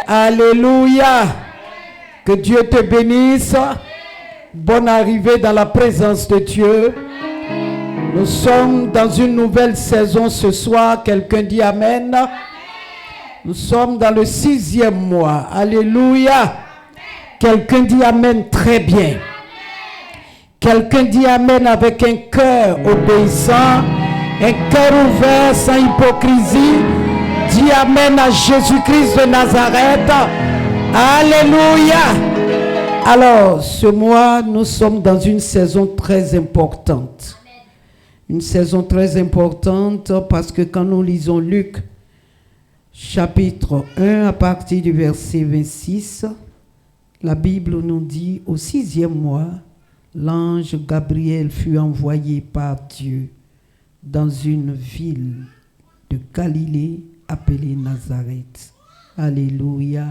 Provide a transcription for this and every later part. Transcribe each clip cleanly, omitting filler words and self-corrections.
Alléluia. Que Dieu te bénisse. Bonne arrivée dans la présence de Dieu. Nous sommes dans une nouvelle saison ce soir. Quelqu'un dit Amen. Nous sommes dans le 6e mois. Alléluia. Quelqu'un dit Amen très bien. Quelqu'un dit Amen avec un cœur obéissant, un cœur ouvert sans hypocrisie. Dis Amen à Jésus-Christ de Nazareth. Alléluia. Alors, ce mois, nous sommes dans une saison très importante. Une saison très importante parce que quand nous lisons Luc, chapitre 1, à partir du verset 26, la Bible nous dit, au 6e mois, l'ange Gabriel fut envoyé par Dieu dans une ville de Galilée appelée Nazareth. Alléluia.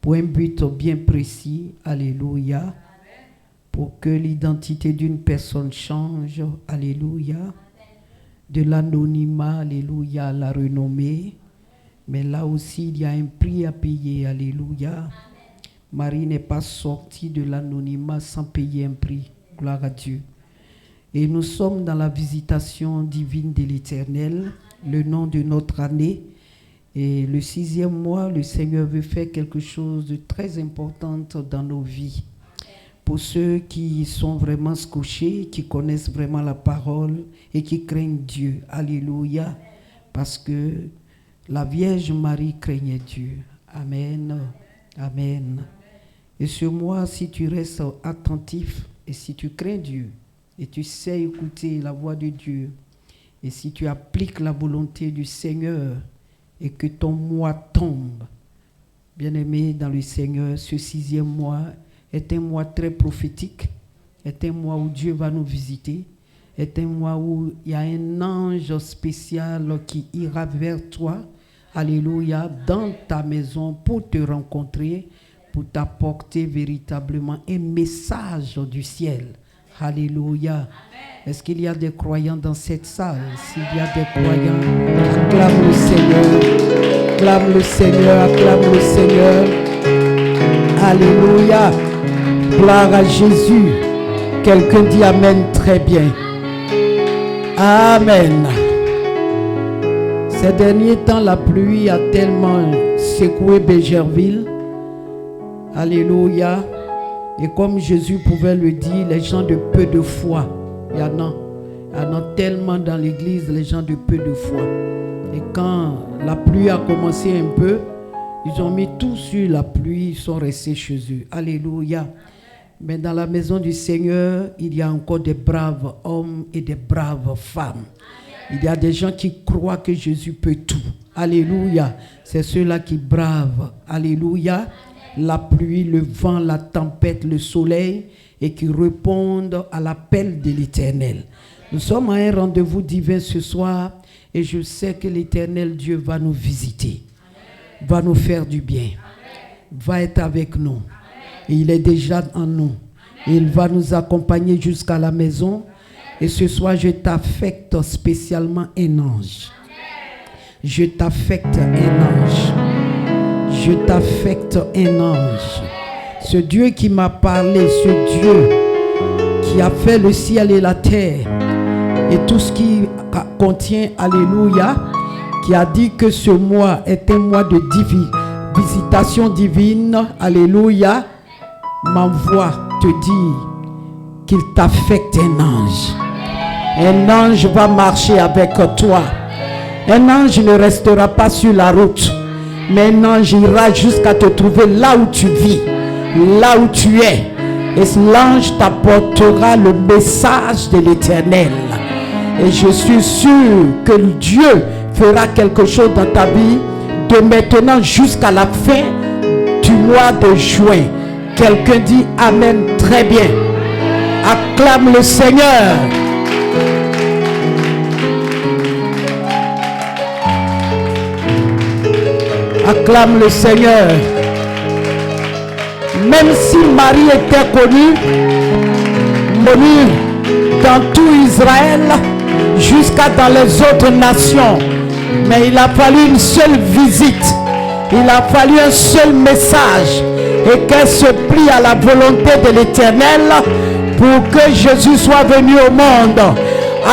Pour un but bien précis, alléluia, pour que l'identité d'une personne change, alléluia, de l'anonymat, alléluia, à la renommée, mais là aussi il y a un prix à payer, alléluia. Marie n'est pas sortie de l'anonymat sans payer un prix, gloire à Dieu. Et nous sommes dans la visitation divine de l'Éternel, le nom de notre année. Et le 6e mois, le Seigneur veut faire quelque chose de très important dans nos vies. Pour ceux qui sont vraiment scotchés, qui connaissent vraiment la parole et qui craignent Dieu. Alléluia. Parce que la Vierge Marie craignait Dieu. Amen. Amen. Et ce mois, si tu restes attentif et si tu crains Dieu et tu sais écouter la voix de Dieu et si tu appliques la volonté du Seigneur, et que ton mois tombe. Bien-aimé dans le Seigneur, ce 6e mois est un mois très prophétique, est un mois où Dieu va nous visiter, est un mois où il y a un ange spécial qui ira vers toi, alléluia, dans ta maison pour te rencontrer, pour t'apporter véritablement un message du ciel. Alléluia. Est-ce qu'il y a des croyants dans cette salle? S'il y a des croyants, acclame le Seigneur. Acclame le Seigneur, acclame le Seigneur. Alléluia. Gloire à Jésus. Quelqu'un dit Amen très bien. Amen. Ces derniers temps, la pluie a tellement secoué Bégerville. Alléluia. Et comme Jésus pouvait le dire, les gens de peu de foi, il y en a tellement dans l'église, les gens de peu de foi. Et quand la pluie a commencé un peu, ils ont mis tout sur la pluie, ils sont restés chez eux. Alléluia. Mais dans la maison du Seigneur, il y a encore des braves hommes et des braves femmes. Il y a des gens qui croient que Jésus peut tout. Alléluia. C'est ceux-là qui bravent. Alléluia. La pluie, le vent, la tempête, le soleil, et qui répondent à l'appel de l'Éternel. Nous sommes à un rendez-vous divin ce soir, et je sais que l'Éternel Dieu va nous visiter, va nous faire du bien, va être avec nous. Et il est déjà en nous. Et il va nous accompagner jusqu'à la maison. Et ce soir, je t'affecte spécialement un ange. Je t'affecte un ange. Je t'affecte un ange. Ce Dieu qui m'a parlé, ce Dieu qui a fait le ciel et la terre et tout ce qui contient, alléluia, qui a dit que ce mois est un mois de visitation divine, alléluia, m'envoie te dire qu'il t'affecte un ange. Un ange va marcher avec toi. Un ange ne restera pas sur la route. Mais un ange ira jusqu'à te trouver là où tu vis, là où tu es. Et l'ange t'apportera le message de l'Éternel. Et je suis sûr que Dieu fera quelque chose dans ta vie de maintenant jusqu'à la fin du mois de juin. Quelqu'un dit Amen très bien. Acclame le Seigneur. Acclame le Seigneur. Même si Marie était connue dans tout Israël, jusqu'à dans les autres nations, mais il a fallu une seule visite Il a fallu un seul message et qu'elle se plie à la volonté de l'Éternel pour que Jésus soit venu au monde.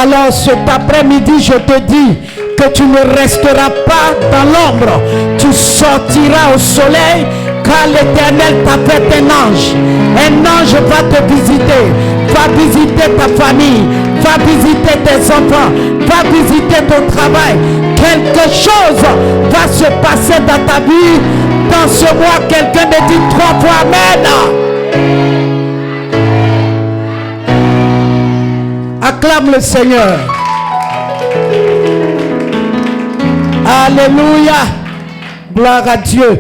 Alors cet après-midi, je te dis que tu ne resteras pas dans l'ombre. Tu sortiras au soleil car l'Éternel t'a fait un ange. Un ange va te visiter, va visiter ta famille, va visiter tes enfants, va visiter ton travail. Quelque chose va se passer dans ta vie. Dans ce mois, quelqu'un me dit 3 fois Amen. Acclame le Seigneur. Alléluia. Gloire à Dieu.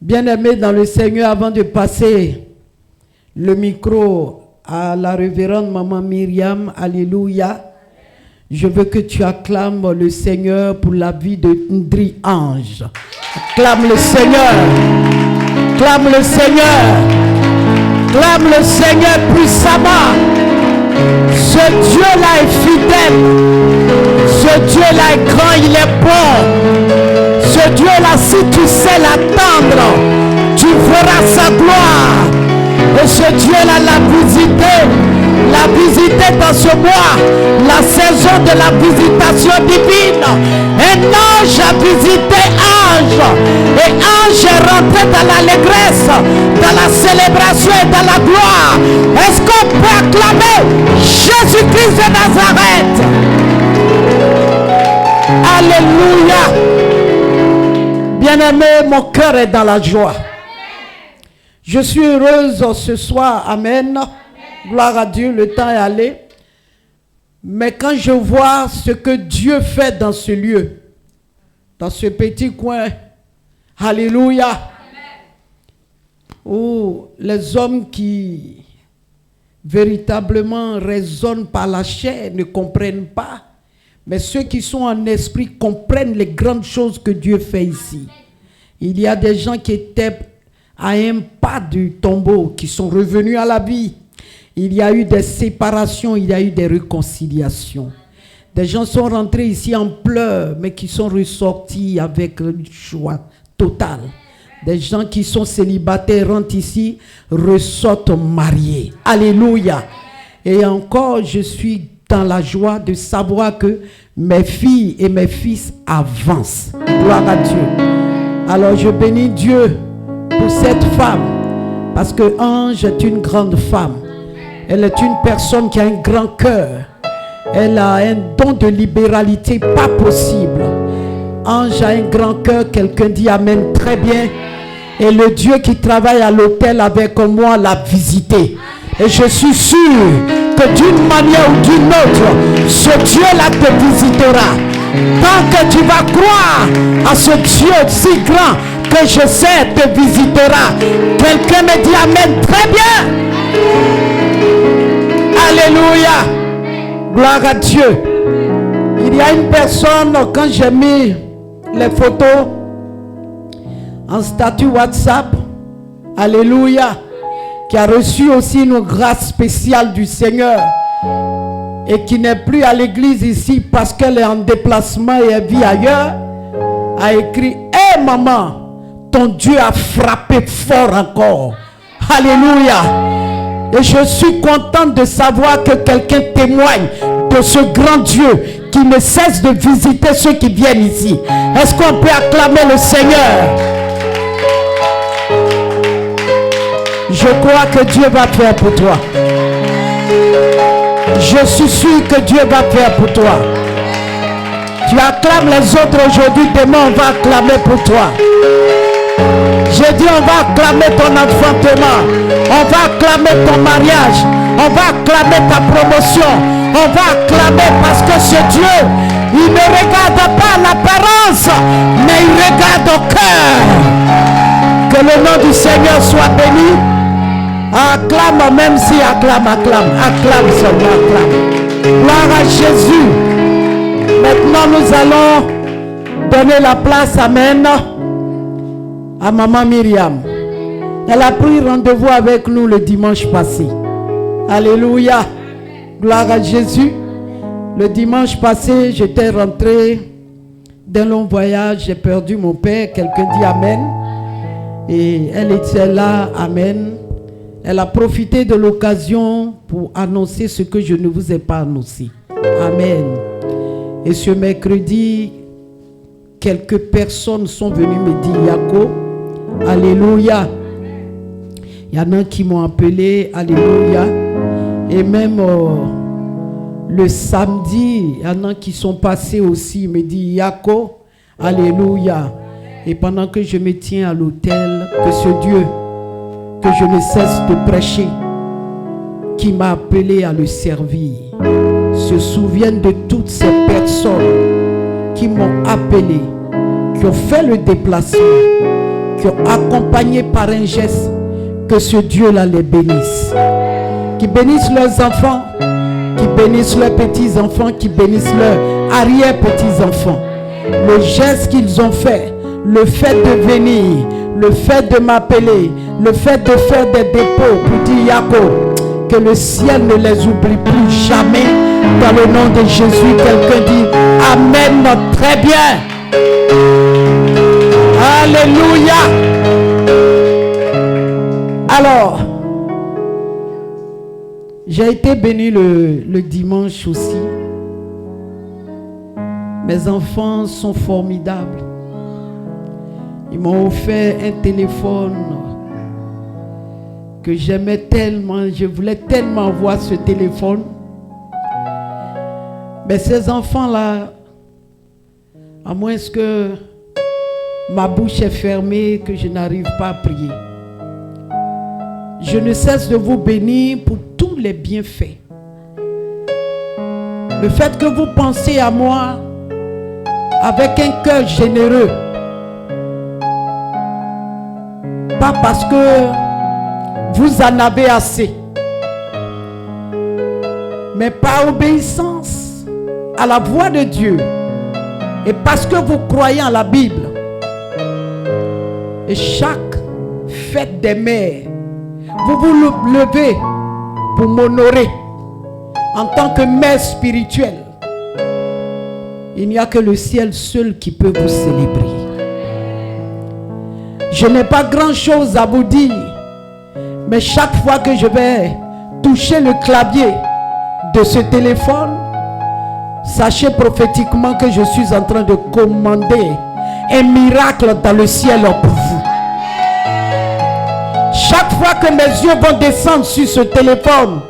Bien-aimés dans le Seigneur, avant de passer le micro à la révérende maman Myriam, alléluia, je veux que tu acclames le Seigneur pour la vie de Ndri Ange. Acclame le Seigneur. Acclame le Seigneur. Acclame le Seigneur puissamment. Ce Dieu-là est fidèle. Ce Dieu-là est grand, il est bon. Ce Dieu-là, si tu sais l'attendre, tu verras sa gloire. Et ce Dieu-là l'a visité dans ce mois, la saison de la visitation divine. Un ange a visité ange. Et ange est rentré dans l'allégresse, dans la célébration et dans la gloire. Est-ce qu'on peut acclamer Jésus-Christ de Nazareth? Alléluia. Bien-aimé, mon cœur est dans la joie. Je suis heureuse ce soir. Amen. Gloire à Dieu, le temps est allé. Mais quand je vois ce que Dieu fait dans ce lieu, dans ce petit coin, alléluia, où les hommes qui véritablement raisonnent par la chair ne comprennent pas, mais ceux qui sont en esprit comprennent les grandes choses que Dieu fait ici. Il y a des gens qui étaient à un pas du tombeau, qui sont revenus à la vie. Il y a eu des séparations, il y a eu des réconciliations. Des gens sont rentrés ici en pleurs, mais qui sont ressortis avec une joie totale. Des gens qui sont célibataires rentrent ici, ressortent mariés. Alléluia. Et encore, je suis dans la joie de savoir que mes filles et mes fils avancent. Gloire à Dieu. Alors je bénis Dieu pour cette femme, parce que Ange est une grande femme. Elle est une personne qui a un grand cœur. Elle a un don de libéralité pas possible. Ange a un grand cœur. Quelqu'un dit Amen très bien. Et le Dieu qui travaille à l'hôtel avec moi l'a visité. Et je suis sûr que d'une manière ou d'une autre, ce Dieu-là te visitera. Tant que tu vas croire à ce Dieu si grand que je sais te visitera. Quelqu'un me dit Amen très bien. Alléluia. Gloire à Dieu. Il y a une personne, quand j'ai mis les photos en statut WhatsApp, alléluia, qui a reçu aussi une grâce spéciale du Seigneur et qui n'est plus à l'église ici parce qu'elle est en déplacement et elle vit ailleurs, a écrit Hé maman, ton Dieu a frappé fort encore. Alléluia. Et je suis contente de savoir que quelqu'un témoigne de ce grand Dieu qui ne cesse de visiter ceux qui viennent ici. Est-ce qu'on peut acclamer le Seigneur? Je crois que Dieu va faire pour toi. Je suis sûr que Dieu va faire pour toi. Tu acclames les autres aujourd'hui, demain on va acclamer pour toi. J'ai dit on va acclamer ton enfantement, on va acclamer ton mariage, on va acclamer ta promotion, on va acclamer parce que ce Dieu, il ne regarde pas l'apparence, mais il regarde au cœur. Que le nom du Seigneur soit béni. Acclame, même si acclame seulement, acclame. Gloire à Jésus. Maintenant nous allons donner la place, amen, à maman Myriam. Elle a pris rendez-vous avec nous le dimanche passé. Alléluia. Gloire à Jésus. Le dimanche passé, j'étais rentré d'un long voyage, j'ai perdu mon père. Quelqu'un dit Amen. Et elle était là, Amen. Elle a profité de l'occasion pour annoncer ce que je ne vous ai pas annoncé. Amen. Et ce mercredi, quelques personnes sont venues me dire Yako, Alléluia. Il y en a qui m'ont appelé, Alléluia. Et même le samedi, il y en a qui sont passés aussi, me disent Yako, Alléluia. Et pendant que je me tiens à l'autel, que ce Dieu que je ne cesse de prêcher, qui m'a appelé à le servir, se souvienne de toutes ces personnes qui m'ont appelé, qui ont fait le déplacement, qui ont accompagné par un geste, que ce Dieu-là les bénisse. Qui bénisse leurs enfants, qui bénisse leurs petits-enfants, qui bénisse leurs arrière-petits-enfants. Le geste qu'ils ont fait, le fait de venir, le fait de m'appeler, le fait de faire des dépôts pour dire Yako, que le ciel ne les oublie plus jamais. Dans le nom de Jésus, quelqu'un dit Amen, très bien. Alléluia. Alors, j'ai été béni le dimanche aussi. Mes enfants sont formidables. Ils m'ont offert un téléphone que j'aimais tellement. Je voulais tellement avoir ce téléphone. Mais ces enfants-là, à moins que ma bouche est fermée, que je n'arrive pas à prier, je ne cesse de vous bénir pour tous les bienfaits. Le fait que vous pensez à moi avec un cœur généreux, pas parce que vous en avez assez, mais par obéissance à la voix de Dieu et parce que vous croyez en la Bible. Et chaque fête des mères, vous vous levez pour m'honorer en tant que mère spirituelle. Il n'y a que le ciel seul qui peut vous célébrer. Je n'ai pas grand-chose à vous dire, mais chaque fois que je vais toucher le clavier de ce téléphone, sachez prophétiquement que je suis en train de commander un miracle dans le ciel pour vous. Chaque fois que mes yeux vont descendre sur ce téléphone,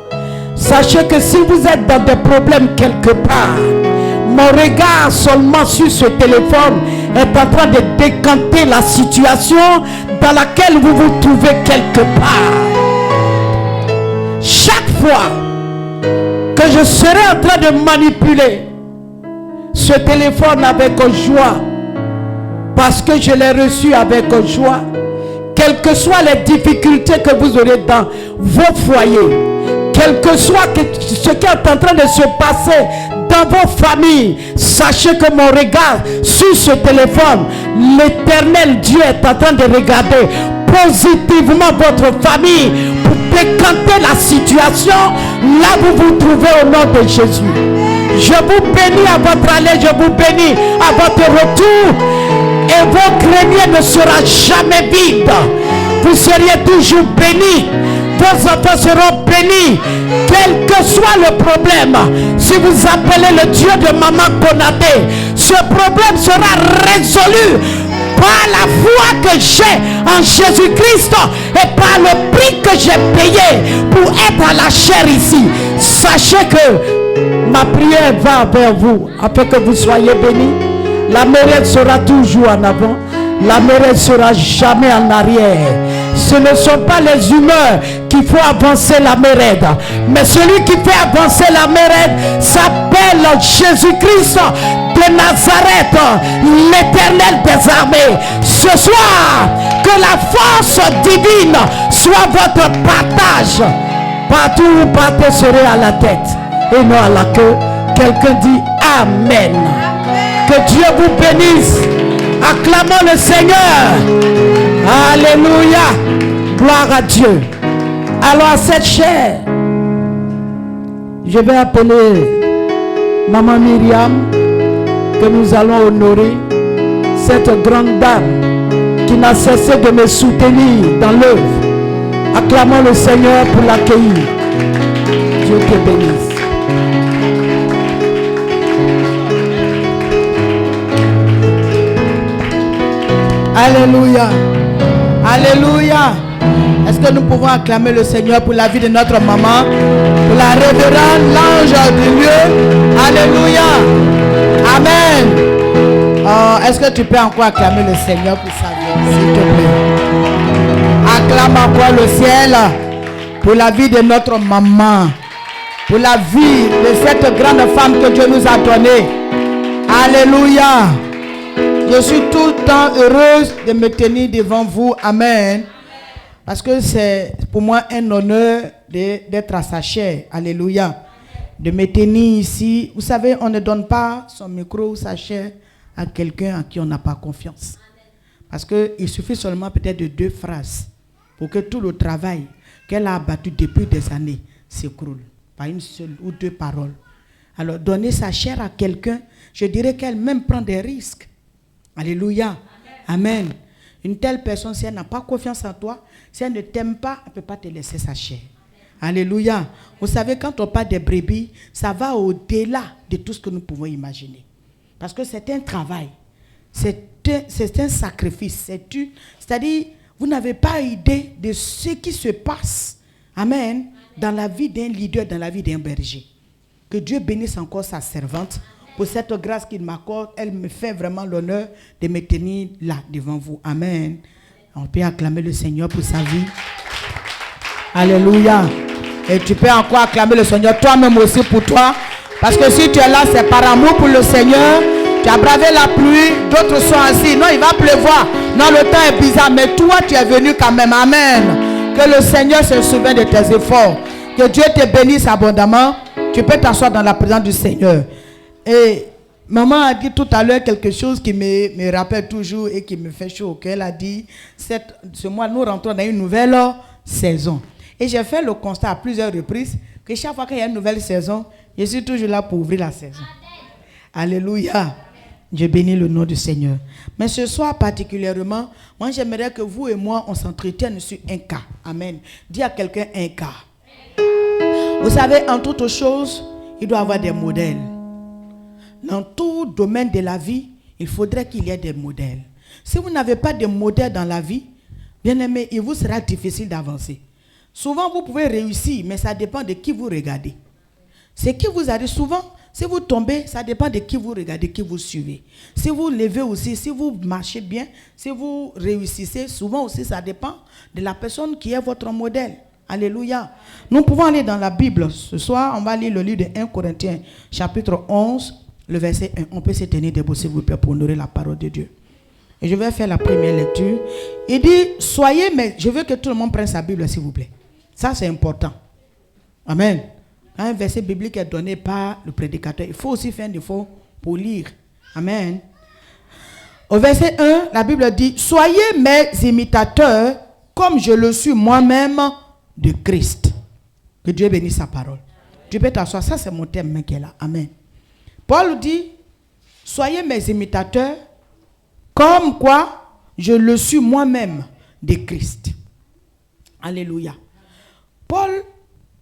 sachez que si vous êtes dans des problèmes quelque part, mon regard seulement sur ce téléphone est en train de décanter la situation dans laquelle vous vous trouvez quelque part. Chaque fois que je serai en train de manipuler ce téléphone avec joie, parce que je l'ai reçu avec joie, quelles que soient les difficultés que vous aurez dans vos foyers, quel que soit ce qui est en train de se passer dans vos familles, sachez que mon regard sur ce téléphone, l'Éternel Dieu est en train de regarder positivement votre famille pour décanter la situation là où vous vous trouvez au nom de Jésus. Je vous bénis à votre aller, je vous bénis à votre retour, et vos greniers ne sera jamais vide. Vous seriez toujours bénis. Vos enfants seront bénis, quel que soit le problème. Si vous appelez le Dieu de Maman Konate, ce problème sera résolu par la foi que j'ai en Jésus-Christ et par le prix que j'ai payé pour être à la chair ici. Sachez que ma prière va vers vous afin que vous soyez bénis. La mérite sera toujours en avant, la mérite sera jamais en arrière. Ce ne sont pas les humeurs qui font avancer la mérite, mais celui qui fait avancer la mérite s'appelle Jésus-Christ de Nazareth, l'Éternel des armées. Ce soir, que la force divine soit votre partage. Partout où vous partez, serez à la tête et non à la queue. Quelqu'un dit Amen. Que Dieu vous bénisse. Acclamons le Seigneur. Alléluia. Gloire à Dieu. Alors à cette chair, je vais appeler Maman Myriam, que nous allons honorer. cette grande dame qui n'a cessé de me soutenir dans l'œuvre. Acclamons le Seigneur pour l'accueillir. Dieu te bénisse. Alléluia. Alléluia. Est-ce que nous pouvons acclamer le Seigneur pour la vie de notre maman, pour la révérende, l'ange du lieu. Alléluia. Amen. Est-ce que tu peux encore acclamer le Seigneur pour sa vie, s'il te plaît? Acclame encore le ciel pour la vie de notre maman, pour la vie de cette grande femme que Dieu nous a donnée. Alléluia. Je suis tout le temps heureuse de me tenir devant vous. Amen. Parce que c'est pour moi un honneur d'être à sa chair. Alléluia. De me tenir ici. Vous savez, on ne donne pas son micro ou sa chair à quelqu'un à qui on n'a pas confiance. Parce qu'il suffit seulement peut-être de 2 phrases pour que tout le travail qu'elle a abattu depuis des années s'écroule. Par une seule ou 2 paroles. Alors, donner sa chair à quelqu'un, je dirais qu'elle-même prend des risques. Alléluia. Amen. Une telle personne, si elle n'a pas confiance en toi, si elle ne t'aime pas, elle ne peut pas te laisser sa chair. Alléluia. Vous savez, quand on parle des brebis, ça va au-delà de tout ce que nous pouvons imaginer. Parce que c'est un travail. C'est un sacrifice. C'est-à-dire, vous n'avez pas idée de ce qui se passe. Amen. Dans la vie d'un leader, dans la vie d'un berger. Que Dieu bénisse encore sa servante. Pour cette grâce qu'il m'accorde, elle me fait vraiment l'honneur de me tenir là devant vous. Amen. On peut acclamer le Seigneur pour sa vie. Alléluia. Et tu peux encore acclamer le Seigneur toi-même aussi pour toi. Parce que si tu es là, c'est par amour pour le Seigneur. Tu as bravé la pluie, d'autres sont assis. Non, il va pleuvoir. Non, le temps est bizarre, mais toi, tu es venu quand même. Amen. Que le Seigneur se souvienne de tes efforts. Que Dieu te bénisse abondamment. Tu peux t'asseoir dans la présence du Seigneur. Et maman a dit tout à l'heure quelque chose qui me rappelle toujours et qui me fait chaud au cœur. Elle a dit, ce mois, nous rentrons dans une nouvelle saison. Et j'ai fait le constat à plusieurs reprises que chaque fois qu'il y a une nouvelle saison, je suis toujours là pour ouvrir la saison. Alléluia. Je bénis le nom du Seigneur. Mais ce soir particulièrement, moi j'aimerais que vous et moi, on s'entretienne sur un cas. Amen. Dis à quelqu'un un cas. Vous savez, en toute chose, il doit y avoir des modèles. Dans tout domaine de la vie, il faudrait qu'il y ait des modèles. Si vous n'avez pas de modèles dans la vie, bien aimé, il vous sera difficile d'avancer. Souvent, vous pouvez réussir, mais ça dépend de qui vous regardez. C'est qui vous arrive souvent. Si vous tombez, ça dépend de qui vous regardez, qui vous suivez. Si vous levez aussi, si vous marchez bien, si vous réussissez, souvent aussi, ça dépend de la personne qui est votre modèle. Alléluia. Nous pouvons aller dans la Bible. Ce soir, on va lire le livre de 1 Corinthiens, chapitre 11. Le verset 1, on peut se tenir debout s'il vous plaît pour honorer la parole de Dieu. Et je vais faire la première lecture. Il dit, soyez, mais je veux que tout le monde prenne sa Bible s'il vous plaît. Ça c'est important. Amen. Quand un verset biblique est donné par le prédicateur, il faut aussi faire un effort pour lire. Amen. Au verset 1, la Bible dit, soyez mes imitateurs comme je le suis moi-même de Christ. Que Dieu bénisse sa parole. Tu peux t'asseoir, ça c'est mon thème qui est là. Amen. Paul dit, soyez mes imitateurs, comme quoi je le suis moi-même de Christ. Alléluia. Paul,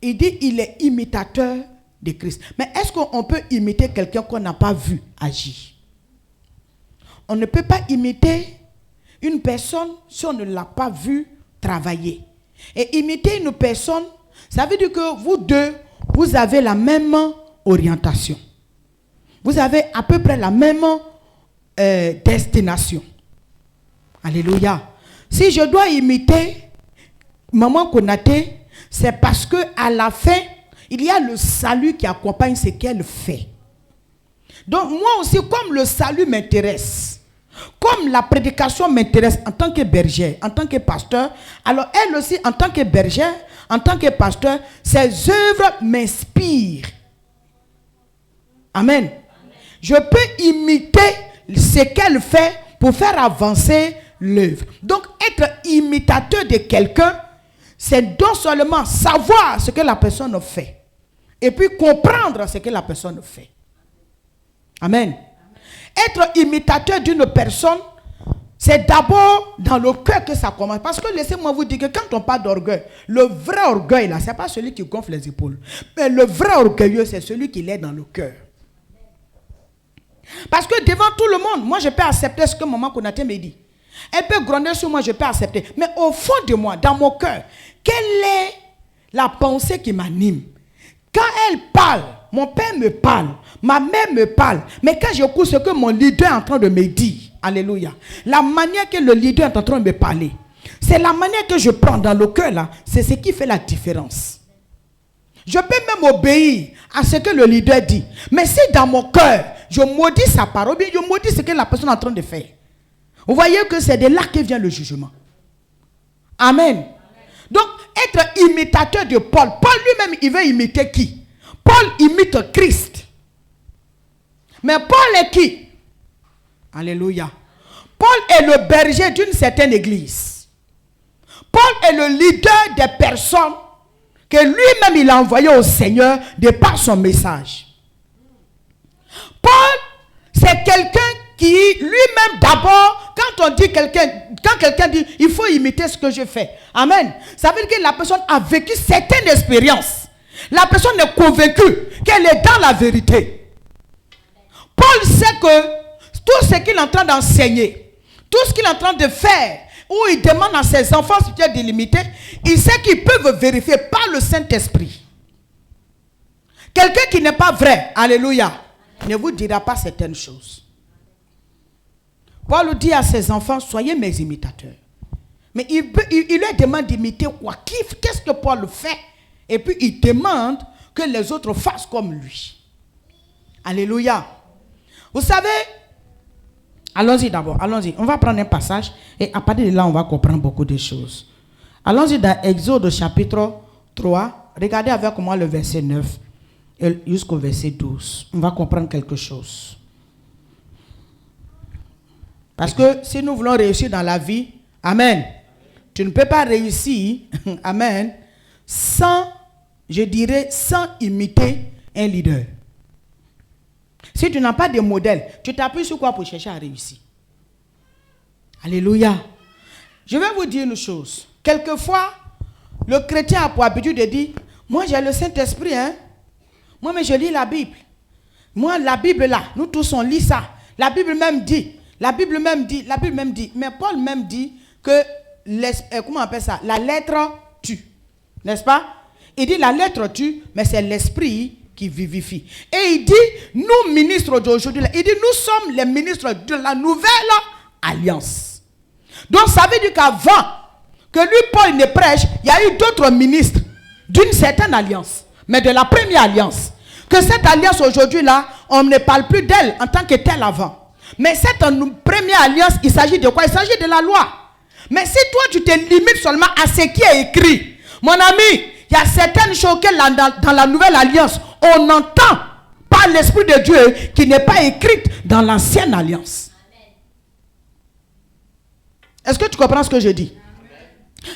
il dit, il est imitateur de Christ. Mais est-ce qu'on peut imiter quelqu'un qu'on n'a pas vu agir? On ne peut pas imiter une personne si on ne l'a pas vu travailler. Et imiter une personne, ça veut dire que vous deux, vous avez la même orientation. Vous avez à peu près la même destination. Alléluia. Si je dois imiter Maman Konaté, c'est parce que à la fin, il y a le salut qui accompagne ce qu'elle fait. Donc moi aussi, comme le salut m'intéresse, comme la prédication m'intéresse en tant que bergère, en tant que pasteur, alors elle aussi en tant que bergère, en tant que pasteur, ses œuvres m'inspirent. Amen. Je peux imiter ce qu'elle fait pour faire avancer l'œuvre. Donc, être imitateur de quelqu'un, c'est non seulement savoir ce que la personne fait, et puis comprendre ce que la personne fait. Amen. Être imitateur d'une personne, c'est d'abord dans le cœur que ça commence. Parce que laissez-moi vous dire que quand on parle d'orgueil, le vrai orgueil là, ce n'est pas celui qui gonfle les épaules. Mais le vrai orgueilleux, c'est celui qui l'est dans le cœur. Parce que devant tout le monde, moi je peux accepter ce que maman Konaté me dit. Elle peut gronder sur moi, je peux accepter. Mais au fond de moi, dans mon cœur, quelle est la pensée qui m'anime? Quand elle parle, mon père me parle, ma mère me parle. Mais quand j'écoute ce que mon leader est en train de me dire, alléluia, la manière que le leader est en train de me parler, c'est la manière que je prends dans le cœur là, c'est ce qui fait la différence. Je peux même obéir à ce que le leader dit. Mais si dans mon cœur, je maudis sa parole, bien je maudis ce que la personne est en train de faire. Vous voyez que c'est de là que vient le jugement. Amen. Donc, être imitateur de Paul. Paul lui-même, il veut imiter qui? Paul imite Christ. Mais Paul est qui? Alléluia. Paul est le berger d'une certaine église. Paul est le leader des personnes que lui-même il a envoyé au Seigneur de par son message. Paul, c'est quelqu'un qui lui-même d'abord, quand on dit quand quelqu'un dit il faut imiter ce que je fais, amen, ça veut dire que la personne a vécu certaines expériences. La personne est convaincue qu'elle est dans la vérité. Paul sait que tout ce qu'il est en train d'enseigner, tout ce qu'il est en train de faire, où il demande à ses enfants de l'imiter, il sait qu'ils peuvent vérifier par le Saint-Esprit. Quelqu'un qui n'est pas vrai, alléluia, ne vous dira pas certaines choses. Paul dit à ses enfants, soyez mes imitateurs. Mais il leur demande d'imiter quoi? Qu'est-ce que Paul fait? Et puis il demande que les autres fassent comme lui. Alléluia. Vous savez, allons-y d'abord, allons-y. On va prendre un passage et à partir de là, on va comprendre beaucoup de choses. Allons-y dans Exode chapitre 3. Regardez avec moi le verset 9 jusqu'au verset 12. On va comprendre quelque chose. Parce que si nous voulons réussir dans la vie, amen, tu ne peux pas réussir, amen, sans, je dirais, sans imiter un leader. Si tu n'as pas de modèle, tu t'appuies sur quoi pour chercher à réussir? Alléluia. Je vais vous dire une chose. Quelquefois, le chrétien a pour habitude de dire, moi j'ai le Saint-Esprit, hein. Moi, mais je lis la Bible. Moi, la Bible là, nous tous on lit ça. La Bible même dit. Mais Paul même dit que, comment on appelle ça? La lettre tue. N'est-ce pas? Il dit la lettre tue, mais c'est l'esprit qui vivifie. Et il dit, nous ministres d'aujourd'hui, il dit, nous sommes les ministres de la nouvelle alliance. Donc ça veut dire qu'avant que lui, Paul, ne prêche, il y a eu d'autres ministres d'une certaine alliance, mais de la première alliance. Que cette alliance aujourd'hui là, on ne parle plus d'elle en tant que telle avant. Mais cette première alliance, il s'agit de quoi? Il s'agit de la loi. Mais si toi, tu te limites seulement à ce qui est écrit, mon ami, il y a certaines choses que dans la nouvelle alliance, on entend par l'Esprit de Dieu qui n'est pas écrite dans l'ancienne alliance. Est-ce que tu comprends ce que je dis?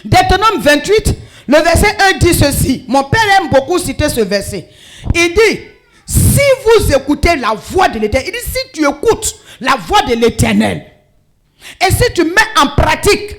Deutéronome 28, le verset 1 dit ceci. Mon père aime beaucoup citer ce verset. Il dit, si vous écoutez la voix de l'Éternel, il dit, si tu écoutes la voix de l'Éternel, et si tu mets en pratique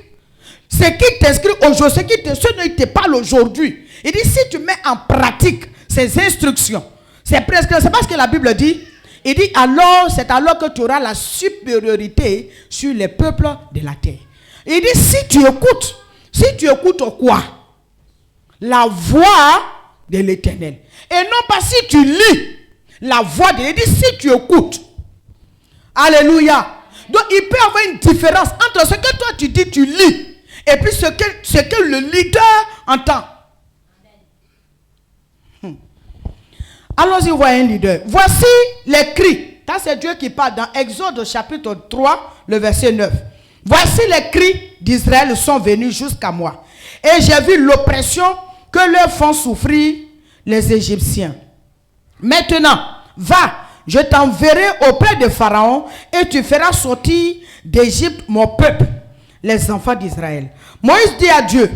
ce qui t'inscrit aujourd'hui, ce dont il te parle aujourd'hui, il dit, si tu mets en pratique ces instructions, c'est presque, c'est pas ce que la Bible dit. Il dit, alors, c'est alors que tu auras la supériorité sur les peuples de la terre. Il dit, si tu écoutes quoi? La voix de l'Éternel. Et non pas si tu lis la voix de l'Éternel. Il dit, si tu écoutes. Alléluia. Donc, il peut y avoir une différence entre ce que toi tu dis, tu lis, et puis ce que le leader entend. Allons-y voir un leader. Voici les cris. Ça, c'est Dieu qui parle dans Exode chapitre 3, le verset 9. Voici les cris d'Israël sont venus jusqu'à moi. Et j'ai vu l'oppression que leur font souffrir les Égyptiens. Maintenant, va, je t'enverrai auprès de Pharaon et tu feras sortir d'Égypte mon peuple, les enfants d'Israël. Moïse dit à Dieu,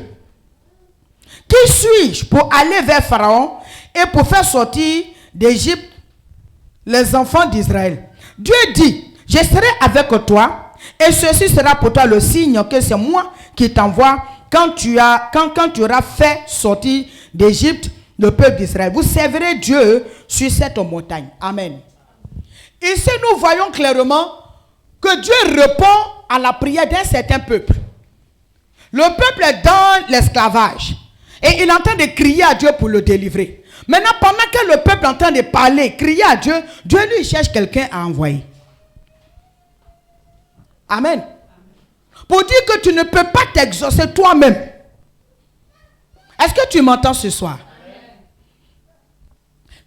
qui suis-je pour aller vers Pharaon et pour faire sortir d'Égypte les enfants d'Israël? Dieu dit, je serai avec toi, et ceci sera pour toi le signe que c'est moi qui t'envoie quand tu auras fait sortir d'Égypte le peuple d'Israël. Vous servirez Dieu sur cette montagne. Amen. Ici, nous voyons clairement que Dieu répond à la prière d'un certain peuple. Le peuple est dans l'esclavage et il est en train de crier à Dieu pour le délivrer. Maintenant, pendant que le peuple est en train de parler, crier à Dieu, Dieu lui cherche quelqu'un à envoyer. Amen. Pour dire que tu ne peux pas t'exaucer toi-même. Est-ce que tu m'entends ce soir?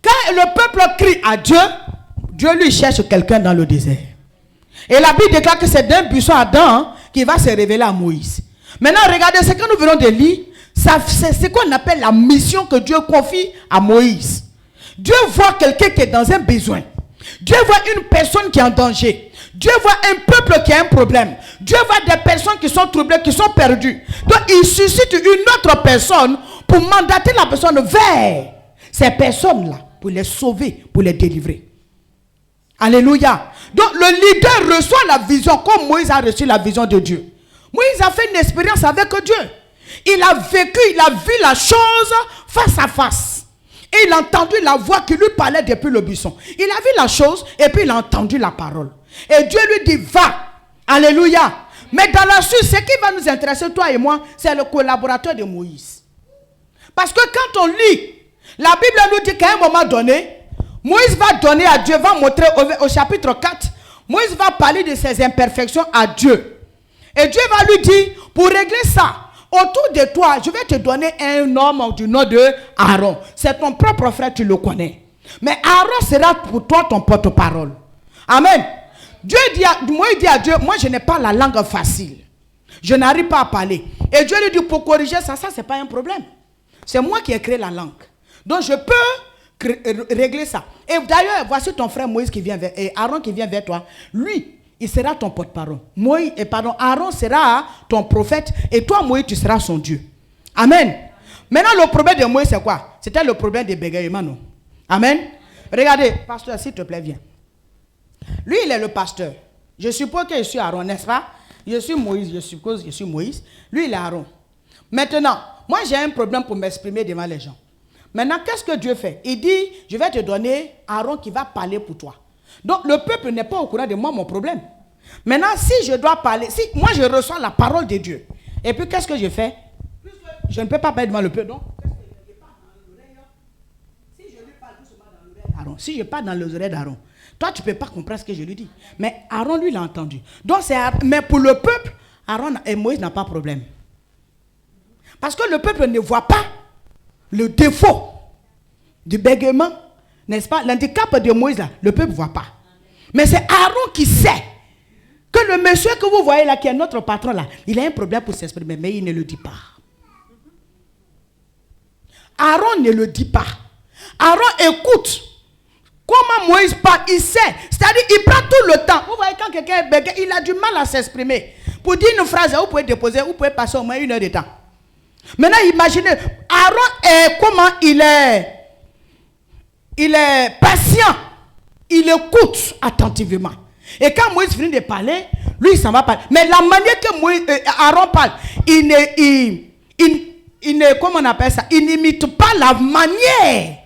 Quand le peuple crie à Dieu, Dieu lui cherche quelqu'un dans le désert. Et la Bible déclare que c'est d'un buisson ardent qui va se révéler à Moïse. Maintenant, regardez ce que nous venons de lire. C'est ce qu'on appelle la mission que Dieu confie à Moïse. Dieu voit quelqu'un qui est dans un besoin. Dieu voit une personne qui est en danger. Dieu voit un peuple qui a un problème. Dieu voit des personnes qui sont troublées, qui sont perdues. Donc, il suscite une autre personne pour mandater la personne vers ces personnes-là, pour les sauver, pour les délivrer. Alléluia. Donc, le leader reçoit la vision comme Moïse a reçu la vision de Dieu. Moïse a fait une expérience avec Dieu. Il a vécu, il a vu la chose face à face. Et il a entendu la voix qui lui parlait depuis le buisson. Il a vu la chose et puis il a entendu la parole. Et Dieu lui dit, va. Alléluia. Mais dans la suite, ce qui va nous intéresser, toi et moi, c'est le collaborateur de Moïse. Parce que quand on lit, la Bible nous dit qu'à un moment donné, Moïse va donner à Dieu, va montrer au chapitre 4, Moïse va parler de ses imperfections à Dieu. Et Dieu va lui dire, pour régler ça, autour de toi, je vais te donner un homme du nom de Aaron. C'est ton propre frère, tu le connais. Mais Aaron sera pour toi ton porte-parole. Amen. Moïse dit à Dieu, moi je n'ai pas la langue facile. Je n'arrive pas à parler. Et Dieu lui dit, pour corriger ça, c'est pas un problème. C'est moi qui ai créé la langue. Donc je peux régler ça. Et d'ailleurs, voici ton frère Moïse qui vient et Aaron qui vient vers toi. Lui, il sera ton porte-parole. Aaron sera ton prophète et toi, Moïse, tu seras son Dieu. Amen. Maintenant, le problème de Moïse, c'est quoi? C'était le problème de bégaiement, non? Amen. Regardez, pasteur, s'il te plaît, viens. Lui, il est le pasteur. Je suppose que je suis Aaron, n'est-ce pas? Je suis Moïse, je suppose que je suis Moïse. Lui, il est Aaron. Maintenant, moi, j'ai un problème pour m'exprimer devant les gens. Maintenant, qu'est-ce que Dieu fait? Il dit, je vais te donner Aaron qui va parler pour toi. Donc, le peuple n'est pas au courant de moi, mon problème. Maintenant, si je dois parler, si moi je reçois la parole de Dieu, et puis qu'est-ce que je fais? Je ne peux pas parler devant le peuple, donc si je lui parle doucement dans l'oreille d'Aaron, si je parle dans les oreilles d'Aaron, toi tu ne peux pas comprendre ce que je lui dis. Mais Aaron, lui, l'a entendu. Donc, mais pour le peuple, Aaron et Moïse n'ont pas de problème. Parce que le peuple ne voit pas le défaut du bégaiement, n'est-ce pas? L'handicap de Moïse, là, le peuple ne voit pas. Mais c'est Aaron qui sait que le monsieur que vous voyez là, qui est notre patron là, il a un problème pour s'exprimer, mais il ne le dit pas. Aaron ne le dit pas. Aaron écoute comment Moïse parle, il sait. C'est-à-dire, il prend tout le temps. Vous voyez, quand quelqu'un bégaye, il a du mal à s'exprimer. Pour dire une phrase, vous pouvez déposer, vous pouvez passer au moins 1 heure de temps. Maintenant, imaginez, Aaron est comment il est patient. Il écoute attentivement. Et quand Moïse finit de parler, lui, il s'en va parler. Mais la manière que Aaron parle, il ne, comment on appelle ça? Il n'imite pas la manière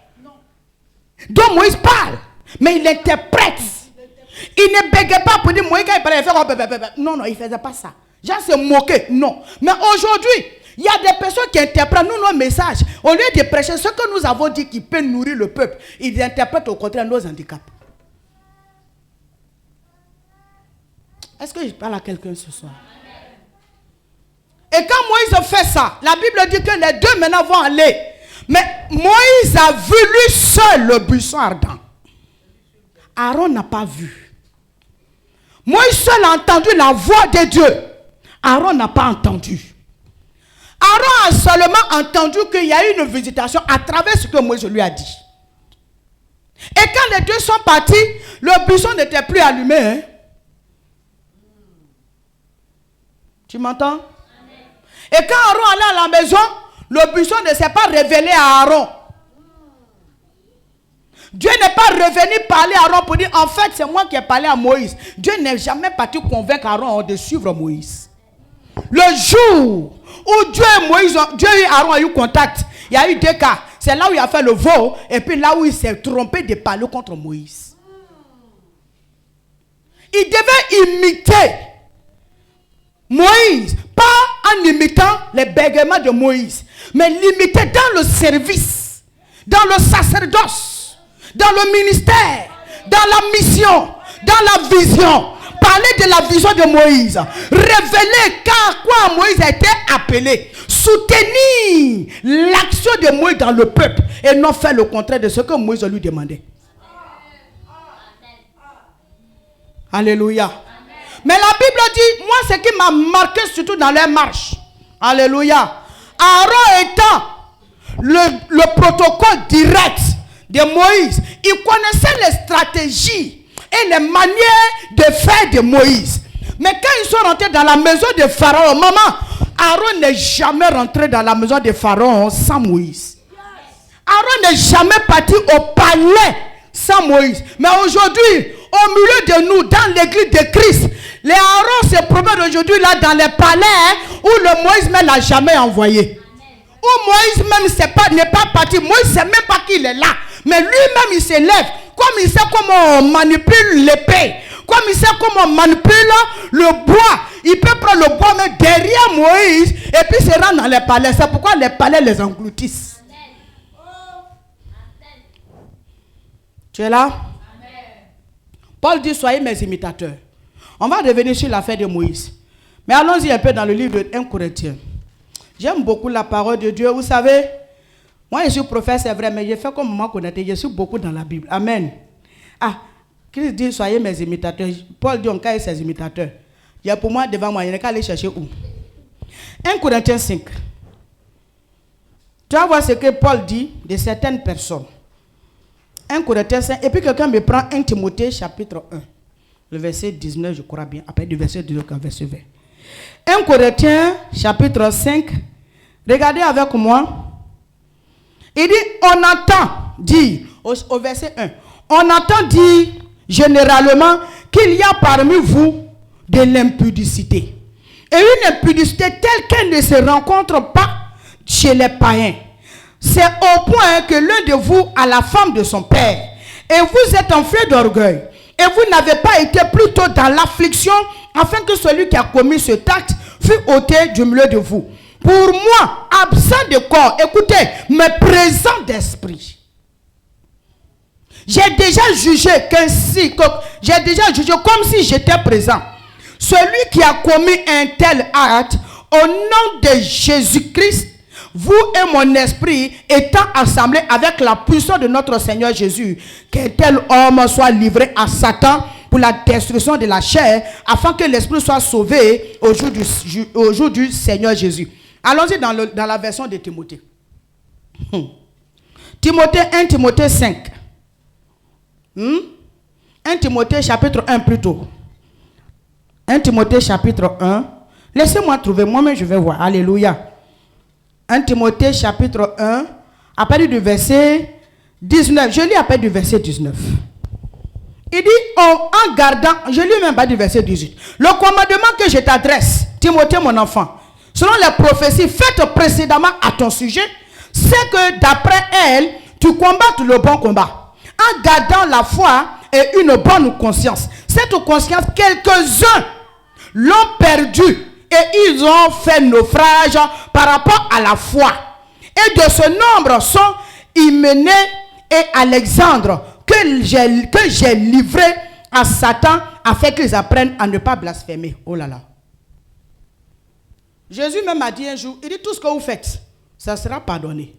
dont Moïse parle. Mais il interprète. Il ne bégaye pas pour dire, Moïse, quand il parlait, il fait... Non, il ne faisait pas ça. Genre, se moquer. Non. Mais aujourd'hui, il y a des personnes qui interprètent nos messages. Au lieu de prêcher ce que nous avons dit qui peut nourrir le peuple, ils interprètent au contraire nos handicaps. Est-ce que je parle à quelqu'un ce soir? Et quand Moïse fait ça, la Bible dit que les deux maintenant vont aller. Mais Moïse a vu lui seul le buisson ardent. Aaron n'a pas vu. Moïse seul a entendu la voix de Dieu. Aaron n'a pas entendu. Aaron a seulement entendu qu'il y a eu une visitation à travers ce que Moïse lui a dit. Et quand les deux sont partis, le buisson n'était plus allumé. Hein? Tu m'entends? Amen. Et quand Aaron allait à la maison, le buisson ne s'est pas révélé à Aaron. Dieu n'est pas revenu parler à Aaron pour dire, en fait, c'est moi qui ai parlé à Moïse. Dieu n'est jamais parti convaincre Aaron de suivre Moïse. Le jour où Dieu et Aaron ont eu contact, il y a eu 2 cas. C'est là où il a fait le veau, et puis là où il s'est trompé de parler contre Moïse. Il devait imiter Moïse, pas en imitant les bégaiements de Moïse, mais l'imiter dans le service, dans le sacerdoce, dans le ministère, dans la mission, dans la vision. Parler de la vision de Moïse, révéler à quoi Moïse a été appelé, soutenir l'action de Moïse dans le peuple et non faire le contraire de ce que Moïse lui demandait. Alléluia. Amen. Mais la Bible dit, moi ce qui m'a marqué surtout dans les marches, alléluia, Aaron étant le protocole direct de Moïse, il connaissait les stratégies et les manières de faire de Moïse. Mais quand ils sont rentrés dans la maison de Pharaon, maman, Aaron n'est jamais rentré dans la maison de Pharaon sans Moïse. Aaron n'est jamais parti au palais sans Moïse. Mais aujourd'hui, au milieu de nous, dans l'église de Christ, les Aaron se promènent aujourd'hui là dans les palais où le Moïse ne l'a jamais envoyé. Où Moïse même n'est pas parti. Moïse ne sait même pas qu'il est là. Mais lui-même il s'élève. Comme il sait comment on manipule l'épée. Comme il sait comment on manipule le bois. Il peut prendre le bois mais derrière Moïse. Et puis se rendre dans les palais. C'est pourquoi les palais les engloutissent. Tu es là? Amen. Paul dit, soyez mes imitateurs. On va revenir sur l'affaire de Moïse. Mais allons-y un peu dans le livre de 1 Corinthiens. J'aime beaucoup la parole de Dieu. Vous savez, moi je suis prophète, c'est vrai, mais je fais comme moi connaître. Je suis beaucoup dans la Bible. Amen. Ah, Christ dit, soyez mes imitateurs. Paul dit, on caille ses imitateurs. Il y a pour moi devant moi, il n'y a qu'à aller chercher où? 1 Corinthiens 5. Tu vas voir ce que Paul dit de certaines personnes. 1 Corinthiens 5. Et puis quelqu'un me prend 1 Timothée chapitre 1. Le verset 19, je crois bien. Après du verset 19 au verset 20. 1 Corinthiens chapitre 5. Regardez avec moi. Il dit, on entend dire, au verset 1, on entend dire généralement qu'il y a parmi vous de l'impudicité. Et une impudicité telle qu'elle ne se rencontre pas chez les païens. C'est au point que l'un de vous a la femme de son père. Et vous êtes enflé d'orgueil. Et vous n'avez pas été plutôt dans l'affliction afin que celui qui a commis ce acte fût ôté du milieu de vous. Pour moi, absent de corps, écoutez, mais présent d'esprit. J'ai déjà jugé comme si j'étais présent. Celui qui a commis un tel acte, au nom de Jésus-Christ, vous et mon esprit étant assemblés avec la puissance de notre Seigneur Jésus, qu'un tel homme soit livré à Satan pour la destruction de la chair, afin que l'esprit soit sauvé au jour du Seigneur Jésus. Allons-y dans la version de Timothée. 1 Timothée 5. 1 Timothée chapitre 1 plutôt. 1 Timothée chapitre 1. Laissez-moi trouver, moi-même je vais voir. Alléluia. 1 Timothée chapitre 1, à partir du verset 19. Je lis à partir du verset 19. Il dit, en gardant, je lis même pas du verset 18. Le commandement que je t'adresse, Timothée mon enfant, selon les prophéties faites précédemment à ton sujet, c'est que d'après elles, tu combattes le bon combat. En gardant la foi et une bonne conscience. Cette conscience, quelques-uns l'ont perdue. Et ils ont fait naufrage par rapport à la foi. Et de ce nombre sont Hyménée et Alexandre que j'ai livré à Satan afin qu'ils apprennent à ne pas blasphémer. Oh là là. Jésus même a dit un jour, il dit tout ce que vous faites, ça sera pardonné.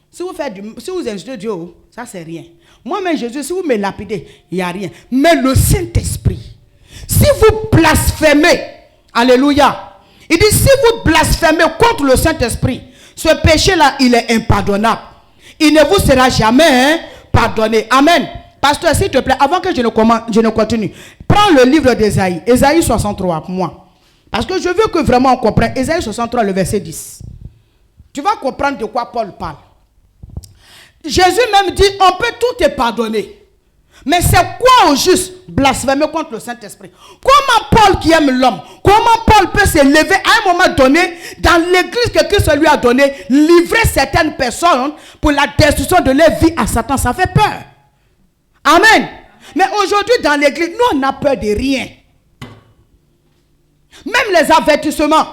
Si vous insultez Dieu, ça c'est rien. Moi-même Jésus, si vous me lapidez, il n'y a rien. Mais le Saint-Esprit, si vous blasphémez, alléluia. Il dit, si vous blasphémez contre le Saint-Esprit, ce péché-là, il est impardonnable. Il ne vous sera jamais pardonné. Amen. Pasteur, s'il te plaît, avant que je ne continue, prends le livre d'Ésaïe. Ésaïe 63, pour moi. Parce que je veux que vraiment on comprenne. Ésaïe 63, le verset 10. Tu vas comprendre de quoi Paul parle. Jésus même dit, on peut tout te pardonner. Mais c'est quoi au juste? Blasphémer contre le Saint-Esprit. Comment Paul qui aime l'homme, comment Paul peut se lever à un moment donné, dans l'église que Christ lui a donné, livrer certaines personnes pour la destruction de leur vie à Satan? Ça fait peur. Amen. Mais aujourd'hui dans l'église, nous on a peur de rien. Même les avertissements.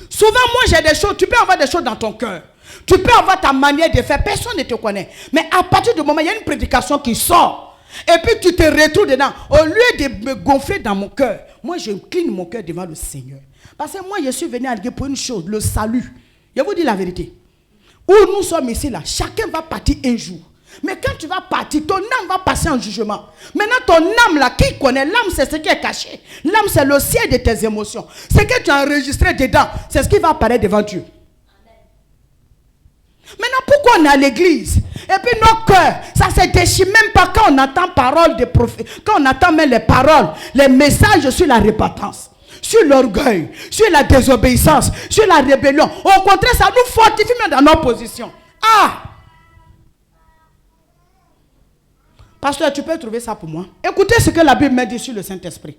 Souvent moi j'ai des choses, tu peux avoir des choses dans ton cœur. Tu peux avoir ta manière de faire, personne ne te connaît. Mais à partir du moment où il y a une prédication qui sort, et puis tu te retrouves dedans, au lieu de me gonfler dans mon cœur, moi je incline mon cœur devant le Seigneur. Parce que moi je suis venu à Dieu pour une chose, le salut. Je vous dis la vérité. Où nous sommes ici là, chacun va partir un jour. Mais quand tu vas partir, ton âme va passer en jugement. Maintenant ton âme là, qui connaît? L'âme c'est ce qui est caché. L'âme c'est le ciel de tes émotions. Ce que tu as enregistré dedans, c'est ce qui va apparaître devant Dieu. Maintenant, pourquoi on est à l'église? Et puis nos cœurs, ça se déchire même pas quand on entend parole des prophètes, quand on entend même les paroles, les messages sur la repentance, sur l'orgueil, sur la désobéissance, sur la rébellion. Au contraire, ça nous fortifie même dans nos positions. Ah! Pasteur, tu peux trouver ça pour moi? Écoutez ce que la Bible me dit sur le Saint-Esprit.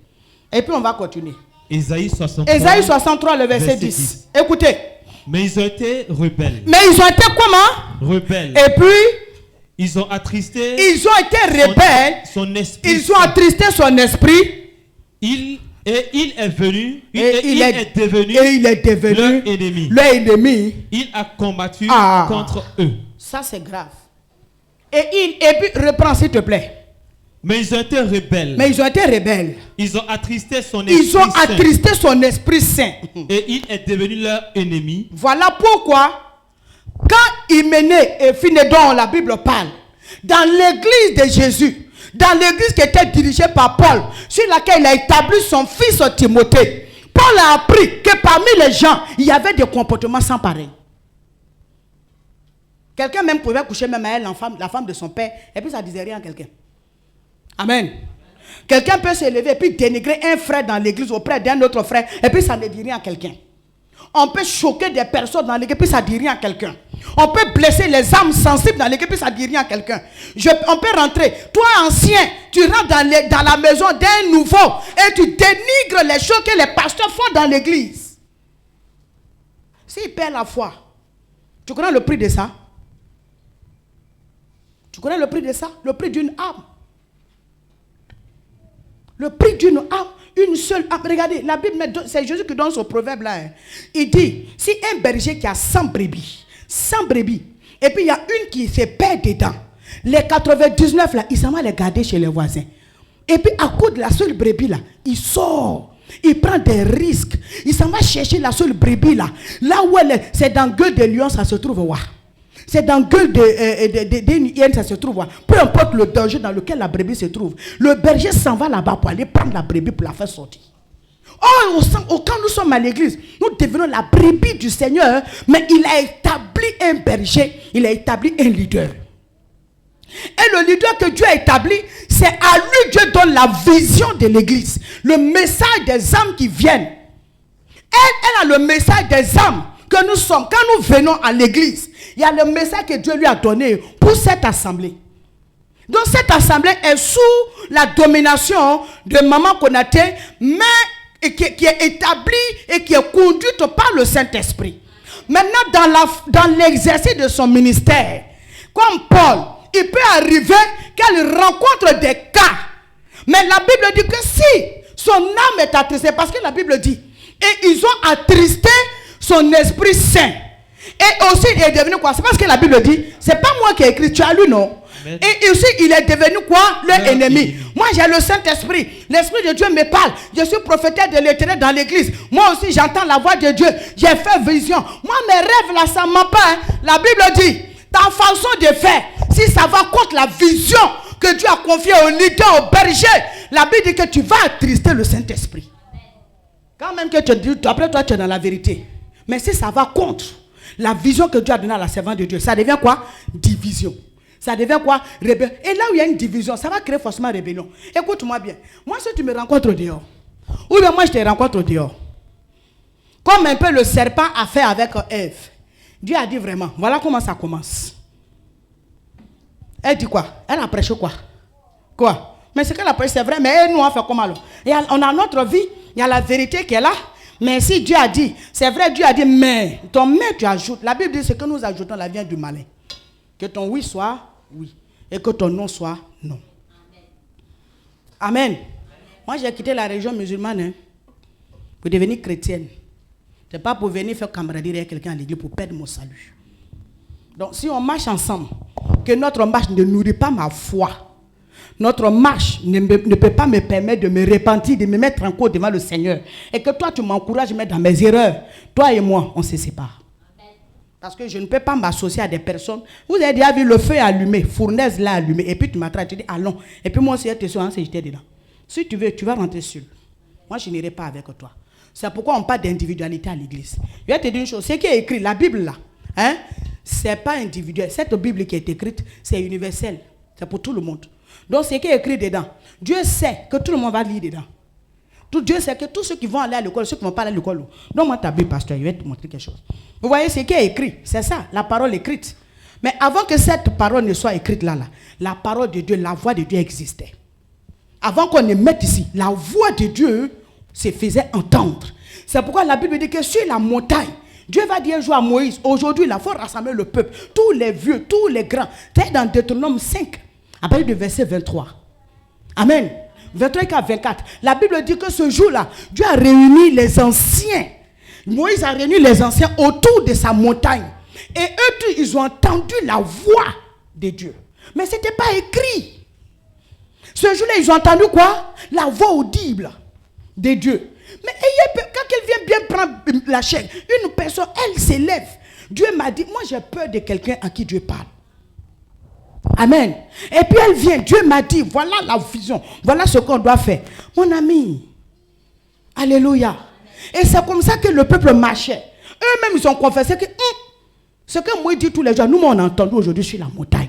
Et puis on va continuer. Ésaïe 63, Ésaïe 63, le verset 10. Écoutez. Mais ils ont été rebelles. Mais ils ont été comment? Rebelles. Et puis ils ont attristé. Ils ont été rebelles. Son esprit. Ils ont attristé son esprit. Il est venu. Il est devenu leur ennemi. Leur ennemi. Il a combattu contre eux. Ça c'est grave. Et puis reprends s'il te plaît. Mais ils ont été rebelles. Mais ils ont été rebelles. Ils ont attristé son esprit. Ils ont attristé son esprit saint. Et il est devenu leur ennemi. Voilà pourquoi, quand Hyménée et Philémon, la Bible parle, dans l'église de Jésus, dans l'église qui était dirigée par Paul, sur laquelle il a établi son fils Timothée, Paul a appris que parmi les gens, il y avait des comportements sans pareil. Quelqu'un même pouvait coucher même à elle, la femme de son père, et puis ça ne disait rien à quelqu'un. Amen. Quelqu'un peut se lever et puis dénigrer un frère dans l'église auprès d'un autre frère, et puis ça ne dit rien à quelqu'un. On peut choquer des personnes dans l'église, et puis ça ne dit rien à quelqu'un. On peut blesser les âmes sensibles dans l'église, et puis ça ne dit rien à quelqu'un. On peut rentrer. Toi, ancien, tu rentres dans la maison d'un nouveau, et tu dénigres les choses que les pasteurs font dans l'église. S'il perd la foi, tu connais le prix de ça? Tu connais le prix de ça? Le prix d'une âme. Le prix d'une âme, une seule âme. Regardez, la Bible, c'est Jésus qui donne ce proverbe là. Il dit, si un berger qui a 100 brebis, et puis il y a une qui se perd dedans, les 99 là, il s'en va les garder chez les voisins. Et puis à cause de la seule brebis là, il sort, il prend des risques, il s'en va chercher la seule brebis là. Là où elle est, c'est dans gueule de lion, ça se trouve où? C'est dans gueule d'une hyène, ça se trouve. Peu importe le danger dans lequel la brebis se trouve, le berger s'en va là-bas pour aller prendre la brebis pour la faire sortir. Oh, quand nous sommes à l'église, nous devenons la brebis du Seigneur, mais il a établi un berger, il a établi un leader. Et le leader que Dieu a établi, c'est à lui Dieu donne la vision de l'église, le message des âmes qui viennent. Elle a le message des âmes que nous sommes. Quand nous venons à l'église, il y a le message que Dieu lui a donné pour cette assemblée. Donc cette assemblée est sous la domination de Maman Konaté, mais qui est établie et qui est conduite par le Saint-Esprit. Maintenant, dans l'exercice de son ministère, comme Paul, il peut arriver qu'elle rencontre des cas. Mais la Bible dit que si son âme est attristée, parce que la Bible dit, et ils ont attristé son esprit saint. Et aussi il est devenu quoi? C'est parce que la Bible dit, c'est pas moi qui ai écrit, tu as lu, non? Mais et aussi il est devenu quoi? Leur ennemi. Moi j'ai le Saint-Esprit, l'Esprit de Dieu me parle, je suis prophète de l'Éternel dans l'église. Moi aussi j'entends la voix de Dieu, j'ai fait vision. Moi mes rêves là ça m'a pas. La Bible dit, ta façon de faire, si ça va contre la vision que Dieu a confiée au leader, au berger, la Bible dit que tu vas attrister le Saint-Esprit. Quand même que tu dis, après toi tu es dans la vérité. Mais si ça va contre la vision que Dieu a donnée à la servante de Dieu, ça devient quoi? Division. Ça devient quoi? Rébellion. Et là où il y a une division, ça va créer forcément rébellion. Écoute-moi bien. Moi, si tu me rencontres dehors, ou bien moi je te rencontre dehors, comme un peu le serpent a fait avec Ève, Dieu a dit vraiment, voilà comment ça commence. Elle dit quoi? Elle a prêché quoi? Quoi? Mais ce qu'elle a prêché, c'est vrai, mais elle nous a fait comment alors? On a notre vie, il y a la vérité qui est là. Mais si Dieu a dit, c'est vrai, Dieu a dit, mais ton mais tu ajoutes. La Bible dit ce que nous ajoutons, la vient du malin. Que ton oui soit oui et que ton non soit non. Amen. Moi, j'ai quitté la région musulmane pour devenir chrétienne. Ce n'est pas pour venir faire camaraderie avec quelqu'un à l'église pour perdre mon salut. Donc, si on marche ensemble, que notre marche ne nourrit pas ma foi, notre marche ne peut pas me permettre de me repentir, de me mettre en cause devant le Seigneur, et que toi, tu m'encourages à mettre dans mes erreurs, toi et moi, on se sépare. Parce que je ne peux pas m'associer à des personnes. Vous avez déjà vu le feu allumé, fournaise là allumée, et puis tu m'attrapes, tu dis allons. Et puis moi aussi, j'étais sur un j'étais dedans. Si tu veux, tu vas rentrer seul. Moi, je n'irai pas avec toi. C'est pourquoi on parle d'individualité à l'église. Je vais te dire une chose, ce qui est écrit, la Bible là, hein, c'est pas individuel. Cette Bible qui est écrite, c'est universel. C'est pour tout le monde. Donc, ce qui est écrit dedans, Dieu sait que tout le monde va lire dedans. Dieu sait que tous ceux qui vont aller à l'école, ceux qui ne vont pas aller à l'école, donc moi, ta Bible, pasteur, je vais te montrer quelque chose. Vous voyez ce qui est écrit, c'est ça, la parole écrite. Mais avant que cette parole ne soit écrite là, la parole de Dieu, la voix de Dieu existait. Avant qu'on ne mette ici, la voix de Dieu se faisait entendre. C'est pourquoi la Bible dit que sur la montagne, Dieu va dire un jour à Moïse, aujourd'hui, il faut rassembler le peuple, tous les vieux, tous les grands. C'est dans Deutéronome 5, à partir du verset 23. Amen. 23 à 24. La Bible dit que ce jour-là, Dieu a réuni les anciens. Moïse a réuni les anciens autour de sa montagne. Et eux tous, ils ont entendu la voix de Dieu. Mais ce n'était pas écrit. Ce jour-là, ils ont entendu quoi? La voix audible de Dieu. Mais quand elle vient bien prendre la chaîne, une personne, elle s'élève. Dieu m'a dit, moi j'ai peur de quelqu'un à qui Dieu parle. Amen. Et puis elle vient, Dieu m'a dit, voilà la vision, voilà ce qu'on doit faire. Mon ami, alléluia. Et c'est comme ça que le peuple marchait. Eux-mêmes, ils ont confessé que ce que moi dit tous les jours, nous on a entendu aujourd'hui sur la montagne.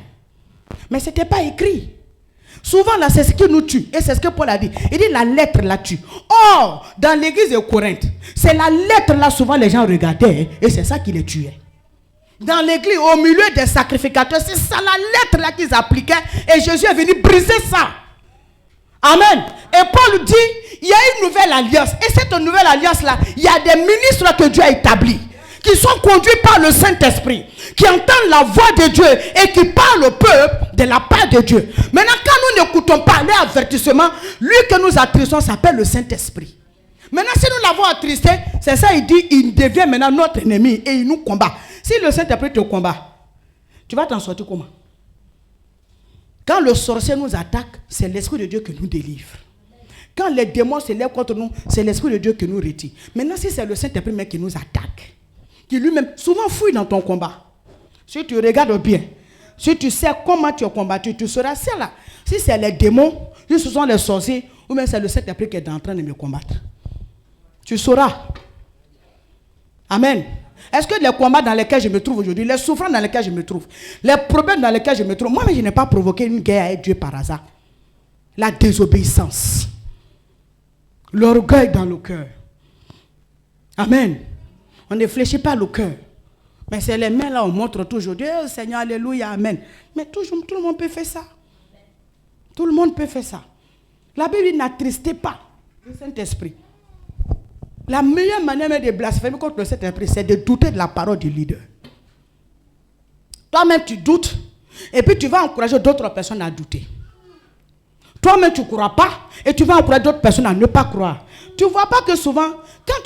Mais ce n'était pas écrit. Souvent là, c'est ce qui nous tue. Et c'est ce que Paul a dit. Il dit la lettre la tue. Or, dans l'église de Corinthe, c'est la lettre là, souvent les gens regardaient. Et c'est ça qui les tuait. Dans l'église, au milieu des sacrificateurs, c'est ça la lettre là qu'ils appliquaient. Et Jésus est venu briser ça. Amen. Et Paul dit, il y a une nouvelle alliance. Et cette nouvelle alliance là, il y a des ministres que Dieu a établis, qui sont conduits par le Saint-Esprit, qui entendent la voix de Dieu et qui parlent au peuple de la part de Dieu. Maintenant, quand nous n'écoutons pas les avertissements, lui que nous attristons s'appelle le Saint-Esprit. Maintenant, si nous l'avons attristé, c'est ça, il dit, il devient maintenant notre ennemi et il nous combat. Si le Saint-Esprit te combat, tu vas t'en sortir comment? Quand le sorcier nous attaque, c'est l'Esprit de Dieu qui nous délivre. Quand les démons se lèvent contre nous, c'est l'Esprit de Dieu qui nous retire. Maintenant, si c'est le Saint-Esprit qui nous attaque, qui lui-même souvent fouille dans ton combat. Si tu regardes bien, si tu sais comment tu as combattu, tu sauras cela. Si c'est les démons, si ce sont les sorciers, ou même c'est le Saint-Esprit qui est en train de me combattre. Tu sauras. Amen. Est-ce que les combats dans lesquels je me trouve aujourd'hui, les souffrances dans lesquelles je me trouve, les problèmes dans lesquels je me trouve, moi-même je n'ai pas provoqué une guerre avec Dieu par hasard. La désobéissance. L'orgueil dans le cœur. Amen. On ne fléchit pas le cœur. Mais c'est les mains là, on montre toujours. Dieu, oh, Seigneur, alléluia, amen. Mais tout le monde peut faire ça. Tout le monde peut faire ça. La Bible n'attristez pas le Saint-Esprit. La meilleure manière de blasphémer contre le Saint-Esprit, c'est de douter de la parole du leader. Toi-même, tu doutes. Et puis, tu vas encourager d'autres personnes à douter. Toi-même, tu ne crois pas. Et tu vas encourager d'autres personnes à ne pas croire. Tu ne vois pas que souvent, quand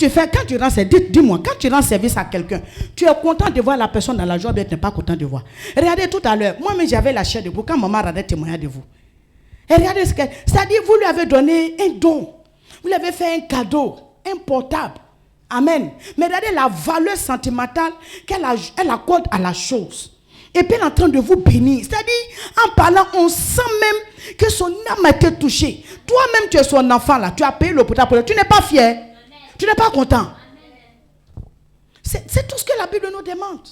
tu rends service, dis-moi, quand tu rends service à quelqu'un, tu es content de voir la personne dans la joie, mais tu n'es pas content de voir. Regardez tout à l'heure, moi-même, j'avais la chair de vous quand maman rendait témoignage de vous. Et regardez ce qu'elle... C'est-à-dire, vous lui avez donné un don. Vous lui avez fait un cadeau. Un portable. Amen. Mais regardez la valeur sentimentale qu'elle accorde à la chose. Et puis elle est en train de vous bénir. C'est-à-dire, en parlant, on sent même que son âme a été touchée. Toi-même, tu es son enfant là. Tu as payé le portable. Tu n'es pas fier. Amen. Tu n'es pas content. C'est tout ce que la Bible nous demande.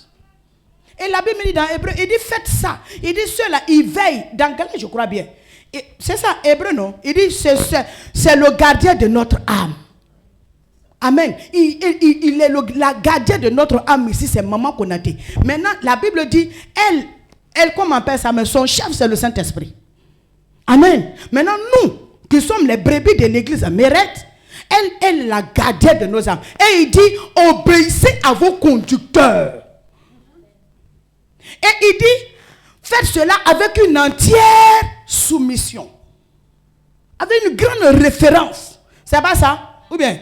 Et la Bible dit dans Hébreu, il dit faites ça. Il dit ceux-là, ils veillent. Dans Galate, je crois bien. C'est ça, Hébreu, non? Il dit c'est le gardien de notre âme. Amen. Il est la gardien de notre âme ici, c'est Maman Konaté. Maintenant, la Bible dit, elle Elle, comme appelle ça, mais son chef, c'est le Saint-Esprit. Amen. Maintenant, nous, qui sommes les brebis de l'église Mérette, elle est la gardienne de nos âmes. Et il dit, obéissez à vos conducteurs. Et il dit, faites cela avec une entière soumission. Avec une grande référence. C'est pas ça? Ou bien?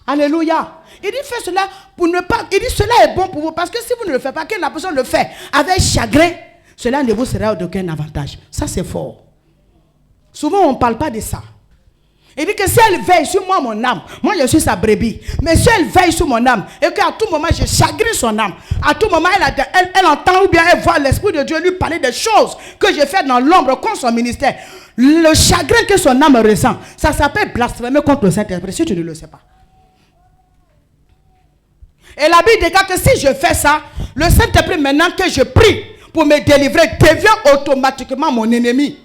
Alléluia. Il dit, faites cela pour ne pas... Il dit, cela est bon pour vous. Parce que si vous ne le faites pas, que la personne le fait avec chagrin, cela ne vous sera d'aucun avantage. Ça, c'est fort. Souvent, on ne parle pas de ça. Il dit que si elle veille sur moi, mon âme, moi je suis sa brebis, mais si elle veille sur mon âme, et qu'à tout moment je chagrine son âme, à tout moment elle entend ou bien elle voit l'Esprit de Dieu lui parler des choses que j'ai fait dans l'ombre contre son ministère, le chagrin que son âme ressent, ça s'appelle blasphémer contre le Saint-Esprit, si tu ne le sais pas. Et la Bible déclare que si je fais ça, le Saint-Esprit, maintenant que je prie pour me délivrer, devient automatiquement mon ennemi.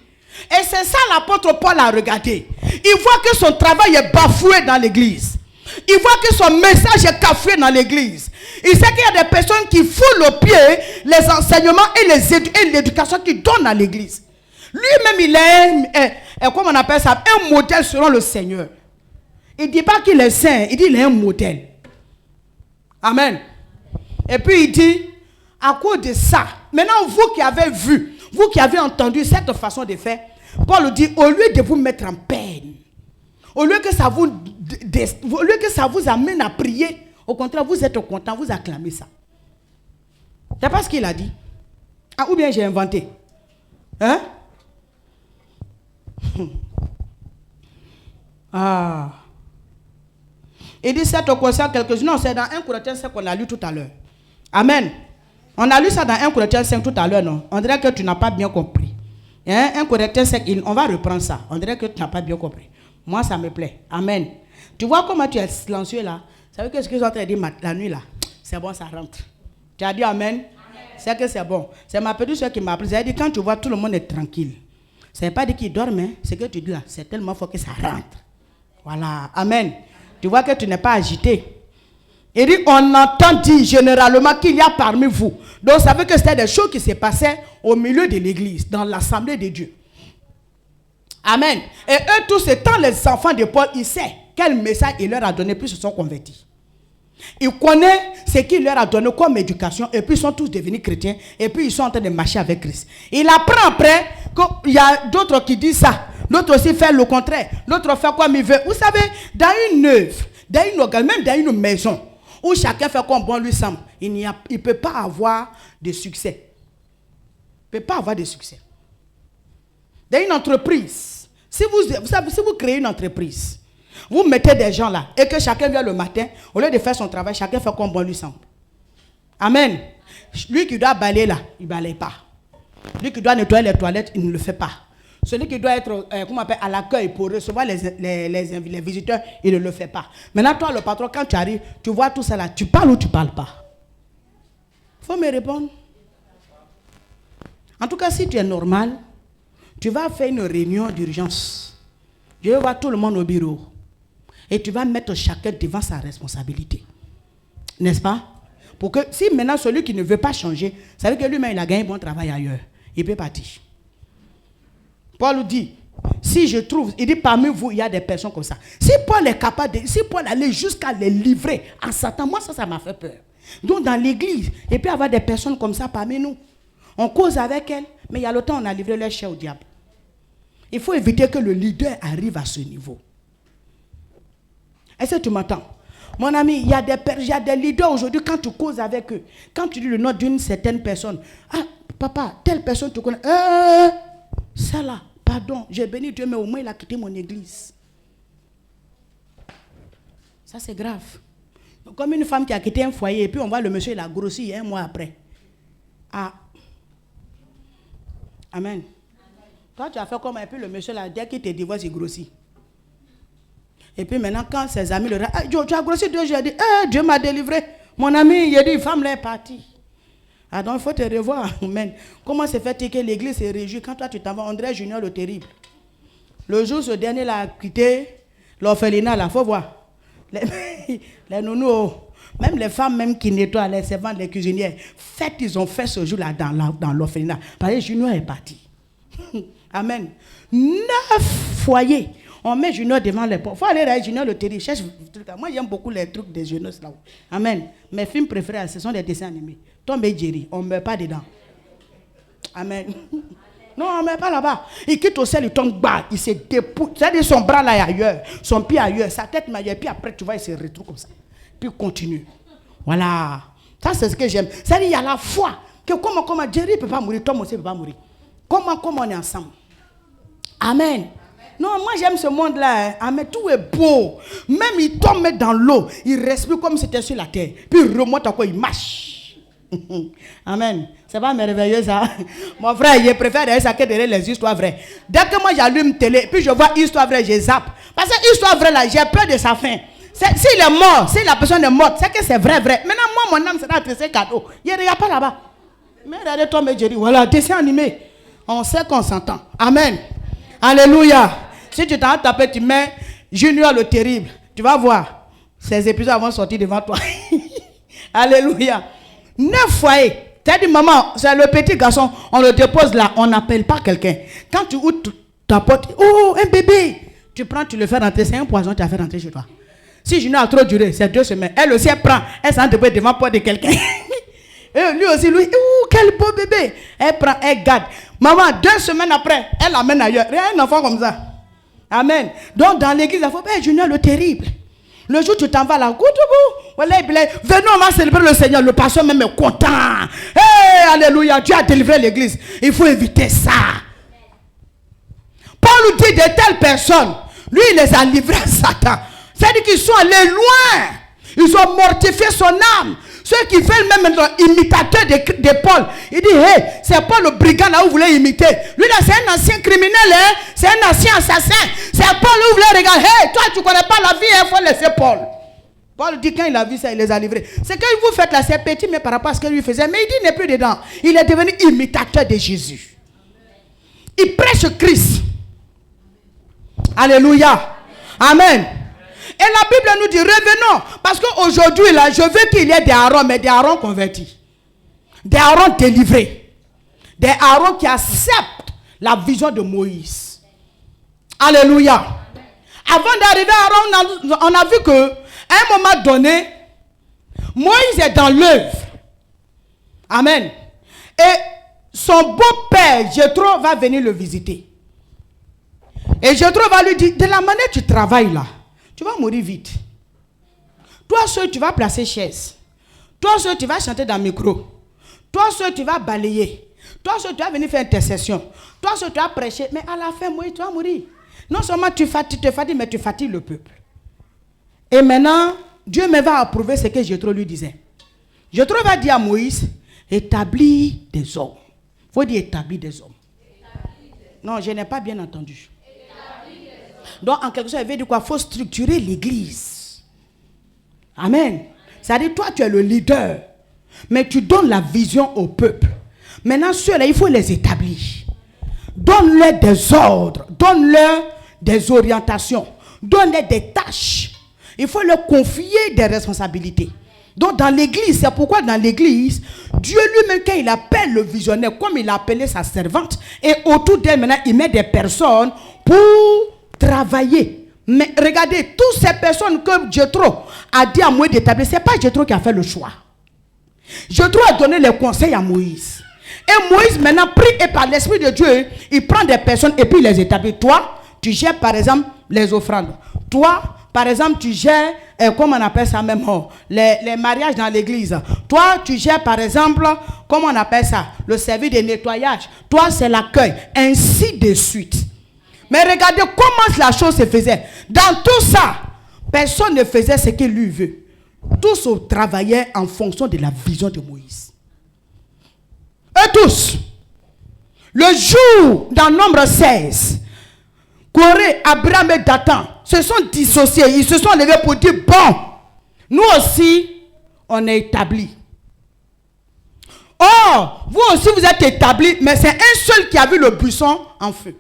Et c'est ça l'apôtre Paul a regardé. Il voit que son travail est bafoué dans l'église. Il voit que son message est cafoué dans l'église. Il sait qu'il y a des personnes qui foulent au pied les enseignements et l'éducation qu'il donne à l'église. Lui-même, il est, comment on appelle ça, un modèle selon le Seigneur. Il ne dit pas qu'il est saint, il dit qu'il est un modèle. Amen. Et puis il dit, à cause de ça, maintenant vous qui avez vu, vous qui avez entendu cette façon de faire, Paul dit, au lieu de vous mettre en peine, au lieu que ça vous amène à prier, au contraire, vous êtes content, vous acclamez ça. C'est pas ce qu'il a dit. Ah, ou bien j'ai inventé. Hein? Ah. Il dit, c'est au concert quelque chose. Non, c'est dans 1 Corinthiens 5 qu'on a lu tout à l'heure. Amen. On a lu ça dans 1 Corinthiens 5 tout à l'heure, non? On dirait que tu n'as pas bien compris. Hein? 1 Corinthiens 5, on va reprendre ça. On dirait que tu n'as pas bien compris. Moi, ça me plaît. Amen. Tu vois comment tu es silencieux là? Ça veut dire que ce que je suis en train de dire la nuit là, c'est bon, ça rentre. Tu as dit amen? C'est que c'est bon. C'est ma petite soeur qui m'a appris. Elle a dit, quand tu vois tout le monde est tranquille, ça ne veut pas dire qu'il dorme, hein? Ce que tu dis là, c'est tellement fort que ça rentre. Voilà. Amen. Tu vois que tu n'es pas agité. Il dit, on entend dire généralement qu'il y a parmi vous. Donc, ça veut que c'était des choses qui se passaient au milieu de l'église, dans l'assemblée de Dieu. Amen. Et eux tous, étant les enfants de Paul, ils savent quel message il leur a donné, puis ils se sont convertis. Ils connaissent ce qu'il leur a donné comme éducation, et puis ils sont tous devenus chrétiens, et puis ils sont en train de marcher avec Christ. Il apprend après qu'il y a d'autres qui disent ça, l'autre aussi fait le contraire, l'autre fait comme il veut. Vous savez, dans une œuvre, dans une organe, même dans une maison, où chacun fait comme bon lui semble, il ne peut pas avoir de succès. Il ne peut pas avoir de succès. Dans une entreprise, si vous créez une entreprise, vous mettez des gens là, et que chacun vient le matin, au lieu de faire son travail, chacun fait comme bon lui semble. Amen. Lui qui doit balayer là, il ne balaye pas. Lui qui doit nettoyer les toilettes, il ne le fait pas. Celui qui doit être à l'accueil pour recevoir les visiteurs, il ne le fait pas. Maintenant, toi, le patron, quand tu arrives, tu vois tout ça là, tu parles ou tu ne parles pas? Il faut me répondre. En tout cas, si tu es normal, tu vas faire une réunion d'urgence. Je vais voir tout le monde au bureau. Et tu vas mettre chacun devant sa responsabilité. N'est-ce pas? Pour que, si maintenant celui qui ne veut pas changer, ça veut dire que lui-même, il a gagné un bon travail ailleurs. Il peut partir. Paul dit, si je trouve, il dit parmi vous, il y a des personnes comme ça. Si Paul est capable si Paul allait jusqu'à les livrer à Satan, moi ça m'a fait peur. Donc dans l'église, il peut y avoir des personnes comme ça parmi nous. On cause avec elles, mais il y a le temps on a livré leur chair au diable. Il faut éviter que le leader arrive à ce niveau. Est-ce que tu m'entends? Mon ami, il y a des leaders aujourd'hui, quand tu causes avec eux, quand tu dis le nom d'une certaine personne, ah papa, telle personne tu connais, ça là, pardon, j'ai béni Dieu, mais au moins il a quitté mon église. Ça c'est grave. Comme une femme qui a quitté un foyer, et puis on voit le monsieur, il a grossi un mois après. Ah. Amen. Toi tu as fait comme, et puis le monsieur là, dès qu'il te divorce, il grossit. Et puis maintenant, quand ses amis le disent, tu as grossi 2 jours, il dit, Dieu m'a délivré. Mon ami, il a dit, une femme là est partie. Ah donc il faut te revoir. Amen. Comment se fait-il que l'église se réjouit quand toi tu t'en vas? André Junior le terrible. Le jour ce dernier l'a quitté, l'orphelinat là, il faut voir. Les nounous. Même les femmes même qui nettoient les servantes, les cuisinières, ils ont fait ce jour-là dans l'orphelinat. Parce que Junior est parti. Amen. 9 foyers. On met Junior devant les portes. Il faut aller à Junior le terrible. Moi, j'aime beaucoup les trucs des jeunes là. Amen. Mes films préférés, ce sont des dessins animés. Tom et Jerry, on ne meurt pas dedans. Amen. Non, on ne met pas là-bas. Il quitte au ciel, il tombe bas, il se dépouille. C'est-à-dire son bras là est ailleurs, son pied ailleurs, sa tête ailleurs. Puis après, tu vois, il se retrouve comme ça. Puis il continue. Voilà. Ça, c'est ce que j'aime. C'est-à-dire, il y a la foi. Que comment Jerry ne peut pas mourir, Tom aussi ne peut pas mourir. Comment on est ensemble. Amen. Non, moi j'aime ce monde-là. Hein. Amen. Tout est beau. Même il tombe dans l'eau. Il respire comme si c'était sur la terre. Puis il remonte à quoi, il marche. Amen. C'est pas merveilleux ça. Mon frère, il préfère ça que derrière les histoires vraies. Dès que moi j'allume télé, puis je vois histoire vraie, je zappe. Parce que histoire vraie là, j'ai peur de sa fin. S'il est mort, si la personne est morte, c'est que c'est vrai. Maintenant, moi, mon âme sera tressée cadeau. Il ne regarde pas là-bas. Mais regardez Tom et Jerry, voilà, dessin animé. On sait qu'on s'entend. Amen. Alléluia. Si tu t'en tapé, tu mets Junior le terrible. Tu vas voir. Ces épisodes vont sortir devant toi. Alléluia. 9 foyers. Tu as dit, maman, c'est le petit garçon. On le dépose là. On n'appelle pas quelqu'un. Quand tu ouvres ta porte, oh, un bébé. Tu prends, tu le fais rentrer. C'est un poison, tu as fait rentrer chez toi. Si Junior a trop duré, c'est 2 semaines. Elle aussi, elle prend. Elle s'en dépose devant la porte de quelqu'un. Et lui aussi, quel beau bébé. Elle prend, elle garde. Maman, 2 semaines après, elle l'amène ailleurs. Un enfant comme ça. Amen. Donc, dans l'église, il faut pas Junior le terrible. Le jour où tu t'en vas là, venons, on va célébrer le Seigneur. Le pasteur même est content. Hey, alléluia, Dieu a délivré l'église. Il faut éviter ça. Paul nous dit de telles personnes, lui, il les a livrés à Satan. C'est-à-dire qu'ils sont allés loin. Ils ont mortifié son âme. Ceux qui veulent même être imitateurs de Paul. Il dit, hey, c'est Paul le brigand là où vous voulez imiter. Lui là, c'est un ancien criminel, hein? C'est un ancien assassin. C'est Paul où vous voulez regarder. Hey, toi, tu ne connais pas la vie, il faut laisser Paul. Paul dit, quand il a vu ça, il les a livrés. C'est que vous faites là, c'est petit, mais par rapport à ce qu'il lui faisait. Mais il dit, il n'est plus dedans. Il est devenu imitateur de Jésus. Il prêche Christ. Alléluia. Amen. Et la Bible nous dit, revenons. Parce qu'aujourd'hui, là, je veux qu'il y ait des Aaron, mais des Aaron convertis. Des Aaron délivrés. Des Aaron qui acceptent la vision de Moïse. Alléluia. Avant d'arriver à Aaron, on a vu qu'à un moment donné, Moïse est dans l'œuvre. Amen. Et son beau-père, Jéthro, va venir le visiter. Et Jéthro va lui dire, de la manière tu travailles là, tu vas mourir vite. Toi seul, tu vas placer chaise. Toi seul, tu vas chanter dans le micro. Toi seul, tu vas balayer. Toi seul, tu vas venir faire intercession. Toi seul, tu vas prêcher. Mais à la fin, Moïse, tu vas mourir. Non seulement tu te fatigues, mais tu fatigues le peuple. Et maintenant, Dieu me va approuver ce que Jéthro lui disait. Jéthro va dire à Moïse, établis des hommes. Il faut dire établis des hommes. Non, je n'ai pas bien entendu. Donc, en quelque sorte, il veut dire quoi? Il faut structurer l'église. Amen. C'est-à-dire, toi, tu es le leader. Mais tu donnes la vision au peuple. Maintenant, ceux-là, il faut les établir. Donne-leur des ordres. Donne-leur des orientations. Donne-leur des tâches. Il faut leur confier des responsabilités. Donc, dans l'église, c'est pourquoi dans l'église, Dieu lui-même, quand il appelle le visionnaire, comme il a appelé sa servante, et autour d'elle, maintenant, il met des personnes pour travailler. Mais regardez, toutes ces personnes que Jéthro a dit à Moïse d'établir, ce n'est pas Jéthro qui a fait le choix. Jéthro a donné les conseils à Moïse. Et Moïse maintenant prie et par l'Esprit de Dieu, il prend des personnes et puis il les établit. Toi, tu gères par exemple les offrandes. Toi, par exemple, tu gères, comment on appelle ça même, les mariages dans l'église. Toi, tu gères par exemple, comment on appelle ça, le service de nettoyage. Toi, c'est l'accueil. Ainsi de suite. Mais regardez comment la chose se faisait. Dans tout ça, personne ne faisait ce qu'il lui veut. Tous travaillaient en fonction de la vision de Moïse. Eux tous. Le jour, dans Nombre 16, Corée, Abraham et Dathan se sont dissociés. Ils se sont levés pour dire, bon, nous aussi, on est établis. Or, vous aussi, vous êtes établis, mais c'est un seul qui a vu le buisson en feu.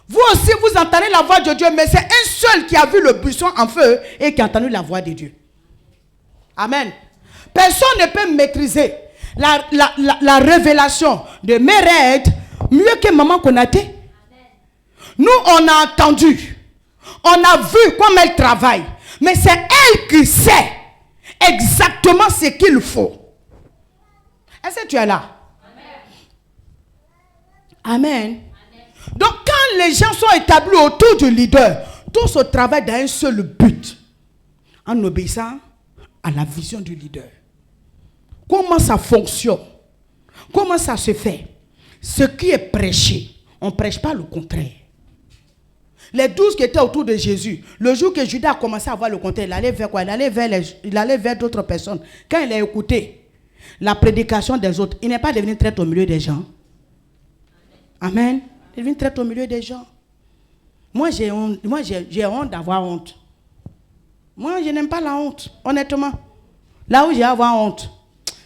Vous aussi, vous entendez la voix de Dieu, mais c'est un seul qui a vu le buisson en feu et qui a entendu la voix de Dieu. Amen. Personne ne peut maîtriser la révélation de Méred mieux que Maman Konaté. Nous, on a entendu, on a vu comment elle travaille, mais c'est elle qui sait exactement ce qu'il faut. Est-ce que tu es là? Amen. Donc, quand les gens sont établis autour du leader, tous se travaillent dans un seul but, en obéissant à la vision du leader. Comment ça fonctionne? Comment ça se fait? Ce qui est prêché, on ne prêche pas le contraire. Les 12 qui étaient autour de Jésus, le jour que Judas a commencé à voir le contraire, il allait vers quoi? Il allait vers d'autres personnes. Quand il a écouté la prédication des autres, il n'est pas devenu traître au milieu des gens. Amen. Il est devenu traître au milieu des gens. Moi, j'ai honte d'avoir honte. Moi, je n'aime pas la honte, honnêtement. Là où j'ai à avoir honte,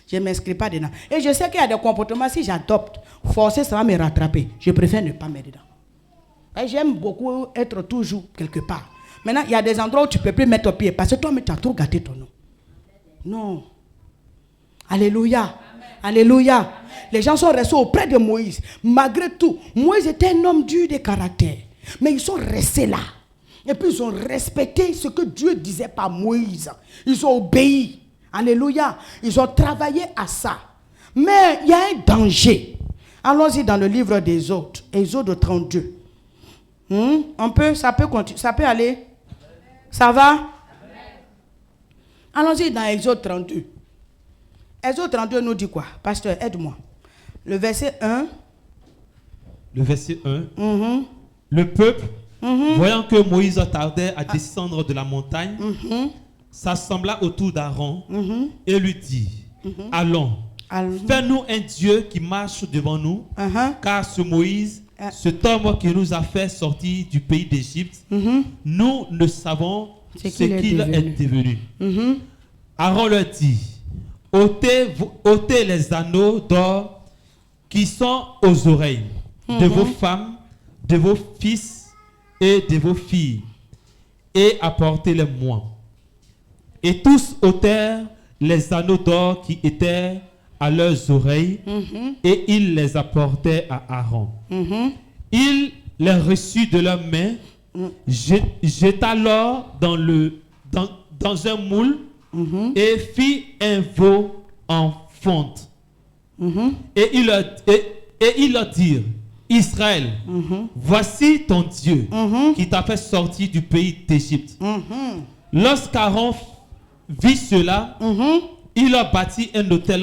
je ne m'inscris pas dedans. Et je sais qu'il y a des comportements, si j'adopte, forcer, ça va me rattraper. Je préfère ne pas mettre dedans. Et j'aime beaucoup être toujours quelque part. Maintenant, il y a des endroits où tu ne peux plus mettre au pied parce que toi, tu as trop gâté ton nom. Non. Alléluia. Amen. Alléluia. Amen. Les gens sont restés auprès de Moïse. Malgré tout, Moïse était un homme dur de caractère. Mais ils sont restés là. Et puis ils ont respecté ce que Dieu disait par Moïse. Ils ont obéi. Alléluia. Ils ont travaillé à ça. Mais il y a un danger. Allons-y dans le livre des Exode, Exode 32. Ça peut aller. Ça va? Allons-y dans Exode 32. Exode 32 nous dit quoi? Pasteur, aide-moi. Le verset 1. Le verset 1. Le peuple, voyant que Moïse tardait à descendre de la montagne, s'assembla autour d'Aaron et lui dit, allons, fais-nous un Dieu qui marche devant nous, car ce Moïse, cet homme qui nous a fait sortir du pays d'Égypte, nous ne savons ce qu'il est devenu. Aaron leur dit, ôtez les anneaux d'or qui sont aux oreilles de vos femmes, de vos fils et de vos filles, et apportez-les-moi. Et tous ôtèrent les anneaux d'or qui étaient à leurs oreilles, et ils les apportaient à Aaron. Il les reçut de leurs mains, jeta l'or dans un moule, et fit un veau en fonte. Et ils leur dirent, Israël, voici ton Dieu qui t'a fait sortir du pays d'Égypte. Lorsqu'Aaron vit cela, il leur bâtit un autel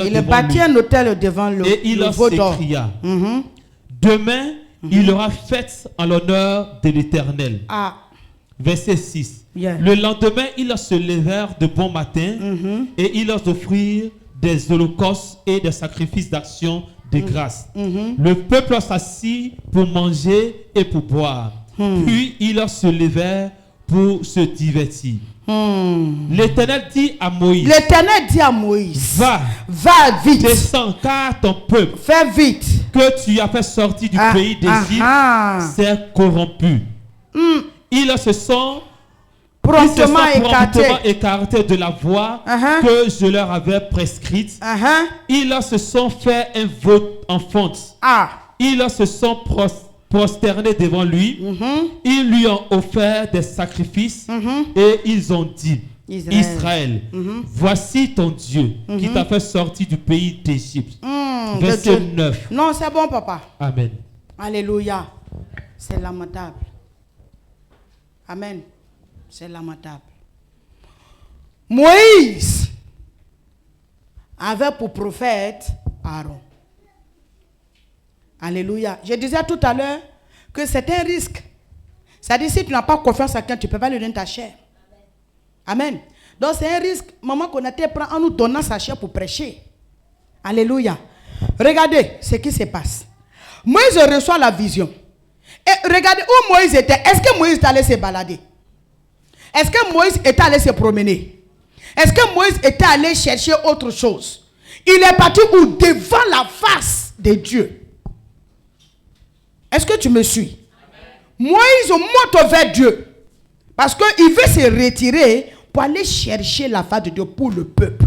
devant lui. Et il leur s'écria, demain, il aura fête en l'honneur de l'Éternel. Verset 6. Le lendemain, ils se levèrent de bon matin et ils leur offrirent des holocaustes et des sacrifices d'action de grâce. Le peuple s'assit pour manger et pour boire. Puis ils se levèrent pour se divertir. L'Éternel dit à Moïse, va vite, descends, car ton peuple, fais vite, que tu as fait sortir du pays d'Égypte, s'est corrompu. Ils se sont promptement écartés de la voie que je leur avais prescrite. Ils se sont fait un veau en fonte. Ils se sont prosternés devant lui. Ils lui ont offert des sacrifices et ils ont dit, Israël, voici ton Dieu qui t'a fait sortir du pays d'Égypte. Verset 9. Non, c'est bon, papa. Amen. Alléluia. C'est lamentable. Amen. C'est lamentable. Moïse avait pour prophète Aaron. Alléluia. Je disais tout à l'heure que c'est un risque. C'est-à-dire, si tu n'as pas confiance à quelqu'un, tu ne peux pas lui donner ta chair. Amen. Donc c'est un risque. Maman Konaté prend en nous donnant sa chair pour prêcher. Alléluia. Regardez ce qui se passe. Moïse reçoit la vision. Et regardez où Moïse était. Est-ce que Moïse est allé se balader? Est-ce que Moïse est allé se promener? Est-ce que Moïse était allé chercher autre chose? Il est parti où? Devant la face de Dieu. Est-ce que tu me suis? Amen. Moïse monte vers Dieu. Parce qu'il veut se retirer pour aller chercher la face de Dieu pour le peuple.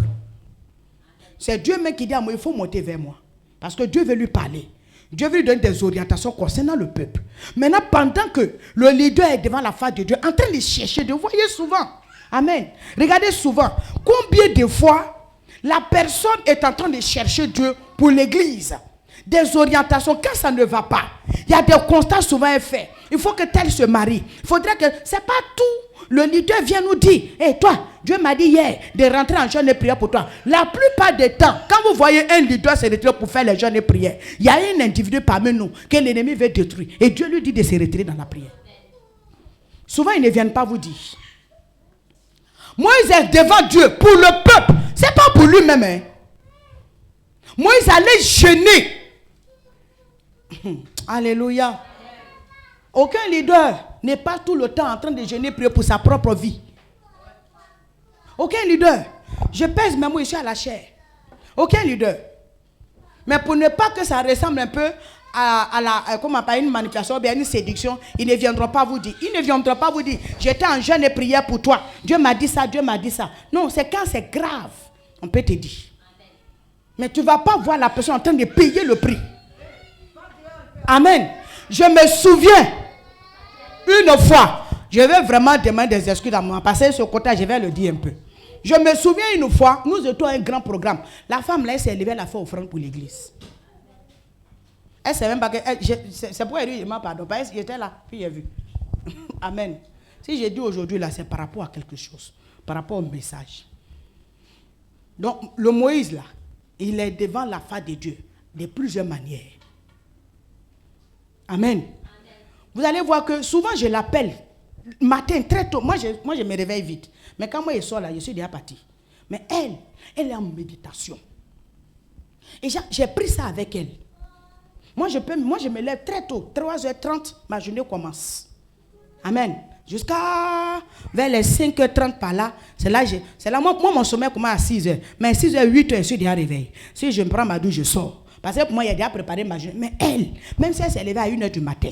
C'est Dieu même qui dit à moi, il faut monter vers moi. Parce que Dieu veut lui parler. Dieu veut lui donner des orientations concernant le peuple. Maintenant, pendant que le leader est devant la face de Dieu, en train de chercher Dieu, vous voyez souvent. Amen. Regardez souvent. Combien de fois la personne est en train de chercher Dieu pour l'église. Des orientations, quand ça ne va pas, il y a des constats souvent faits. Il faut que tel se marie. Il faudrait que, c'est pas tout. Le leader vient nous dire, hé toi, Dieu m'a dit hier de rentrer en jeûne et prière pour toi. La plupart des temps, quand vous voyez un leader se retirer pour faire les jeûnes et prières, il y a un individu parmi nous que l'ennemi veut détruire. Et Dieu lui dit de se retirer dans la prière. Souvent, ils ne viennent pas vous dire. Moïse est devant Dieu pour le peuple. Ce n'est pas pour lui-même. Hein. Moïse allait jeûner. Alléluia. Aucun leader n'est pas tout le temps en train de jeûner prier pour sa propre vie. Aucun leader. Je pèse mes mots ici à la chair. Aucun leader. Mais pour ne pas que ça ressemble un peu à une manipulation ou bien une séduction, ils ne viendront pas vous dire. Ils ne viendront pas vous dire, j'étais en jeûne et prière pour toi. Dieu m'a dit ça, Dieu m'a dit ça. Non, c'est quand c'est grave. On peut te dire. Mais tu ne vas pas voir la personne en train de payer le prix. Amen. Je me souviens une fois, je vais vraiment demander des excuses à moi, parce que ce côté, je vais le dire un peu. Je me souviens une fois, nous étions un grand programme. La femme là, elle s'est levée, elle a fait offrande pour l'église. Elle ne sait même pas que. C'est pourquoi elle dit, pardon, parce qu'il était là, puis il a vu. Amen. Si j'ai dit aujourd'hui là, c'est par rapport à quelque chose, par rapport au message. Donc, le Moïse là, il est devant la face de Dieu de plusieurs manières. Amen. Vous allez voir que souvent je l'appelle matin très tôt. Moi je me réveille vite. Mais quand moi je sors là, je suis déjà parti. Mais elle est en méditation. Et j'ai pris ça avec elle. Moi je me lève très tôt. 3h30, ma journée commence. Amen. Jusqu'à vers les 5h30 par là. C'est là moi mon sommeil commence à 6h. Mais à 6h, 8h, je suis déjà réveillé. Si je me prends ma douche, je sors. Parce que pour moi, il a déjà préparé ma journée. Mais elle, même si elle s'est levée à 1h du matin,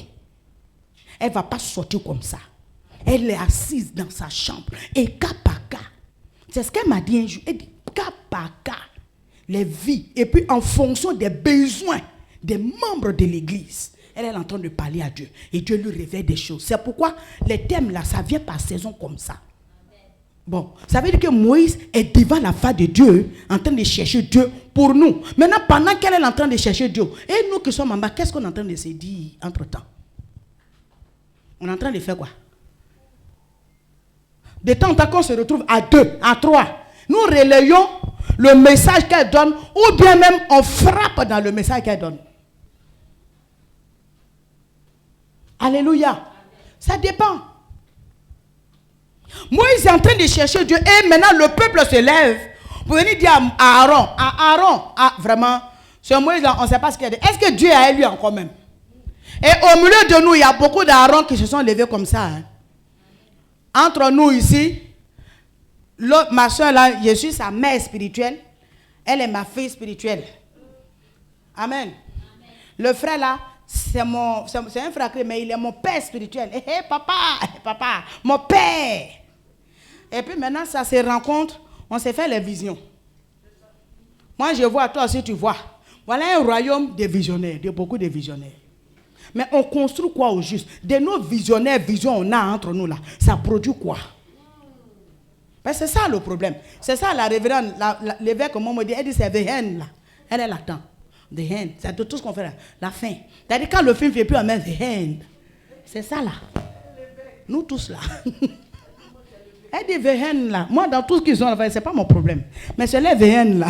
elle ne va pas sortir comme ça. Elle est assise dans sa chambre. Et cas par cas, c'est ce qu'elle m'a dit un jour. Elle dit, cas par cas, les vies. Et puis en fonction des besoins des membres de l'église, elle est en train de parler à Dieu. Et Dieu lui révèle des choses. C'est pourquoi les thèmes là, ça vient par saison comme ça. Bon, ça veut dire que Moïse est devant la face de Dieu, en train de chercher Dieu pour nous. Maintenant, pendant qu'elle est en train de chercher Dieu, et nous qui sommes en bas, qu'est-ce qu'on est en train de se dire entre-temps? On est en train de faire quoi? De temps en temps qu'on se retrouve à 2, à 3, nous relayons le message qu'elle donne, ou bien même on frappe dans le message qu'elle donne. Alléluia. Ça dépend. Moïse est en train de chercher Dieu et maintenant le peuple se lève pour venir dire à Aaron, vraiment, ce Moïse-là, on ne sait pas ce qu'il a dit. Est-ce que Dieu a élu encore même? Et au milieu de nous, il y a beaucoup d'Aaron qui se sont levés comme ça. Hein. Entre nous ici, ma soeur là, je suis sa mère spirituelle, elle est ma fille spirituelle. Amen. Le frère là, c'est un frère, mais il est mon père spirituel. Hé, papa, mon père. Et puis maintenant, ça se rencontre, on s'est fait les visions. Moi, je vois, toi aussi, tu vois. Voilà un royaume de visionnaires, de beaucoup de visionnaires. Mais on construit quoi au juste? De nos visionnaires, visions on a entre nous là, ça produit quoi? Ben, c'est ça le problème. C'est ça la révérende, l'évêque, comment me dit, elle dit c'est the end là. Elle est là-dedans. The end, c'est tout ce qu'on fait là. La fin. C'est-à-dire quand le film ne fait plus, on met the end. C'est ça là. Nous tous là. Elle dit the end là. Moi, dans tout ce qu'ils ont, ce n'est pas mon problème. Mais c'est les the end là.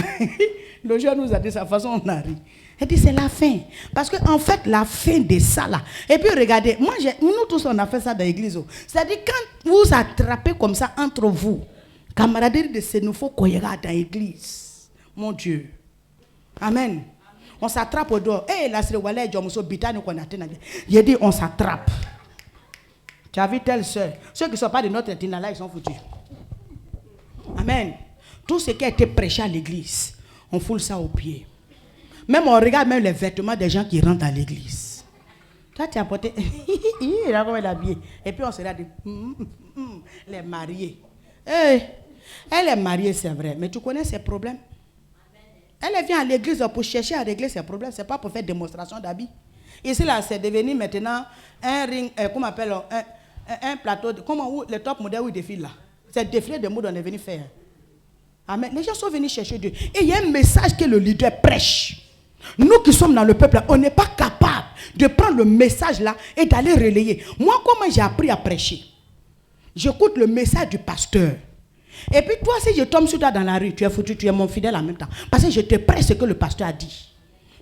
Le jour nous a dit sa façon, on a ri. Elle dit c'est la fin. Parce qu'en fait, la fin de ça là. Et puis regardez, nous tous on a fait ça dans l'église. C'est-à-dire quand vous attrapez comme ça entre vous, camaraderie de ce nouveau koyera dans l'église. Mon Dieu. Amen. On s'attrape au dos. Eh, la sirwale, Jomuso, Bitani, qu'on a tenu. Il dit, on s'attrape. Tu as vu telle soeur. Ceux qui ne sont pas de notre tina là, ils sont foutus. Amen. Tout ce qui a été prêché à l'église, on foule ça aux pieds. Même on regarde même les vêtements des gens qui rentrent à l'église. Toi, tu as porté. Il a comment il est habillé. Et puis on se regarde. Les mariés. Hey, elle est mariée, c'est vrai, mais tu connais ses problèmes. Elle vient à l'église pour chercher à régler ses problèmes. Ce n'est pas pour faire démonstration d'habits. Ici, là, c'est devenu maintenant un ring, comment on appelle, un plateau, comment les top modèles où ils défilent là. C'est défilé de mode on est venu faire. Amen. Les gens sont venus chercher Dieu. Et il y a un message que le leader prêche. Nous qui sommes dans le peuple, on n'est pas capable de prendre le message là et d'aller relayer. Moi, comment j'ai appris à prêcher? J'écoute le message du pasteur. Et puis toi, si je tombe sur toi dans la rue, tu es foutu, tu es mon fidèle en même temps. Parce que je te prêche ce que le pasteur a dit.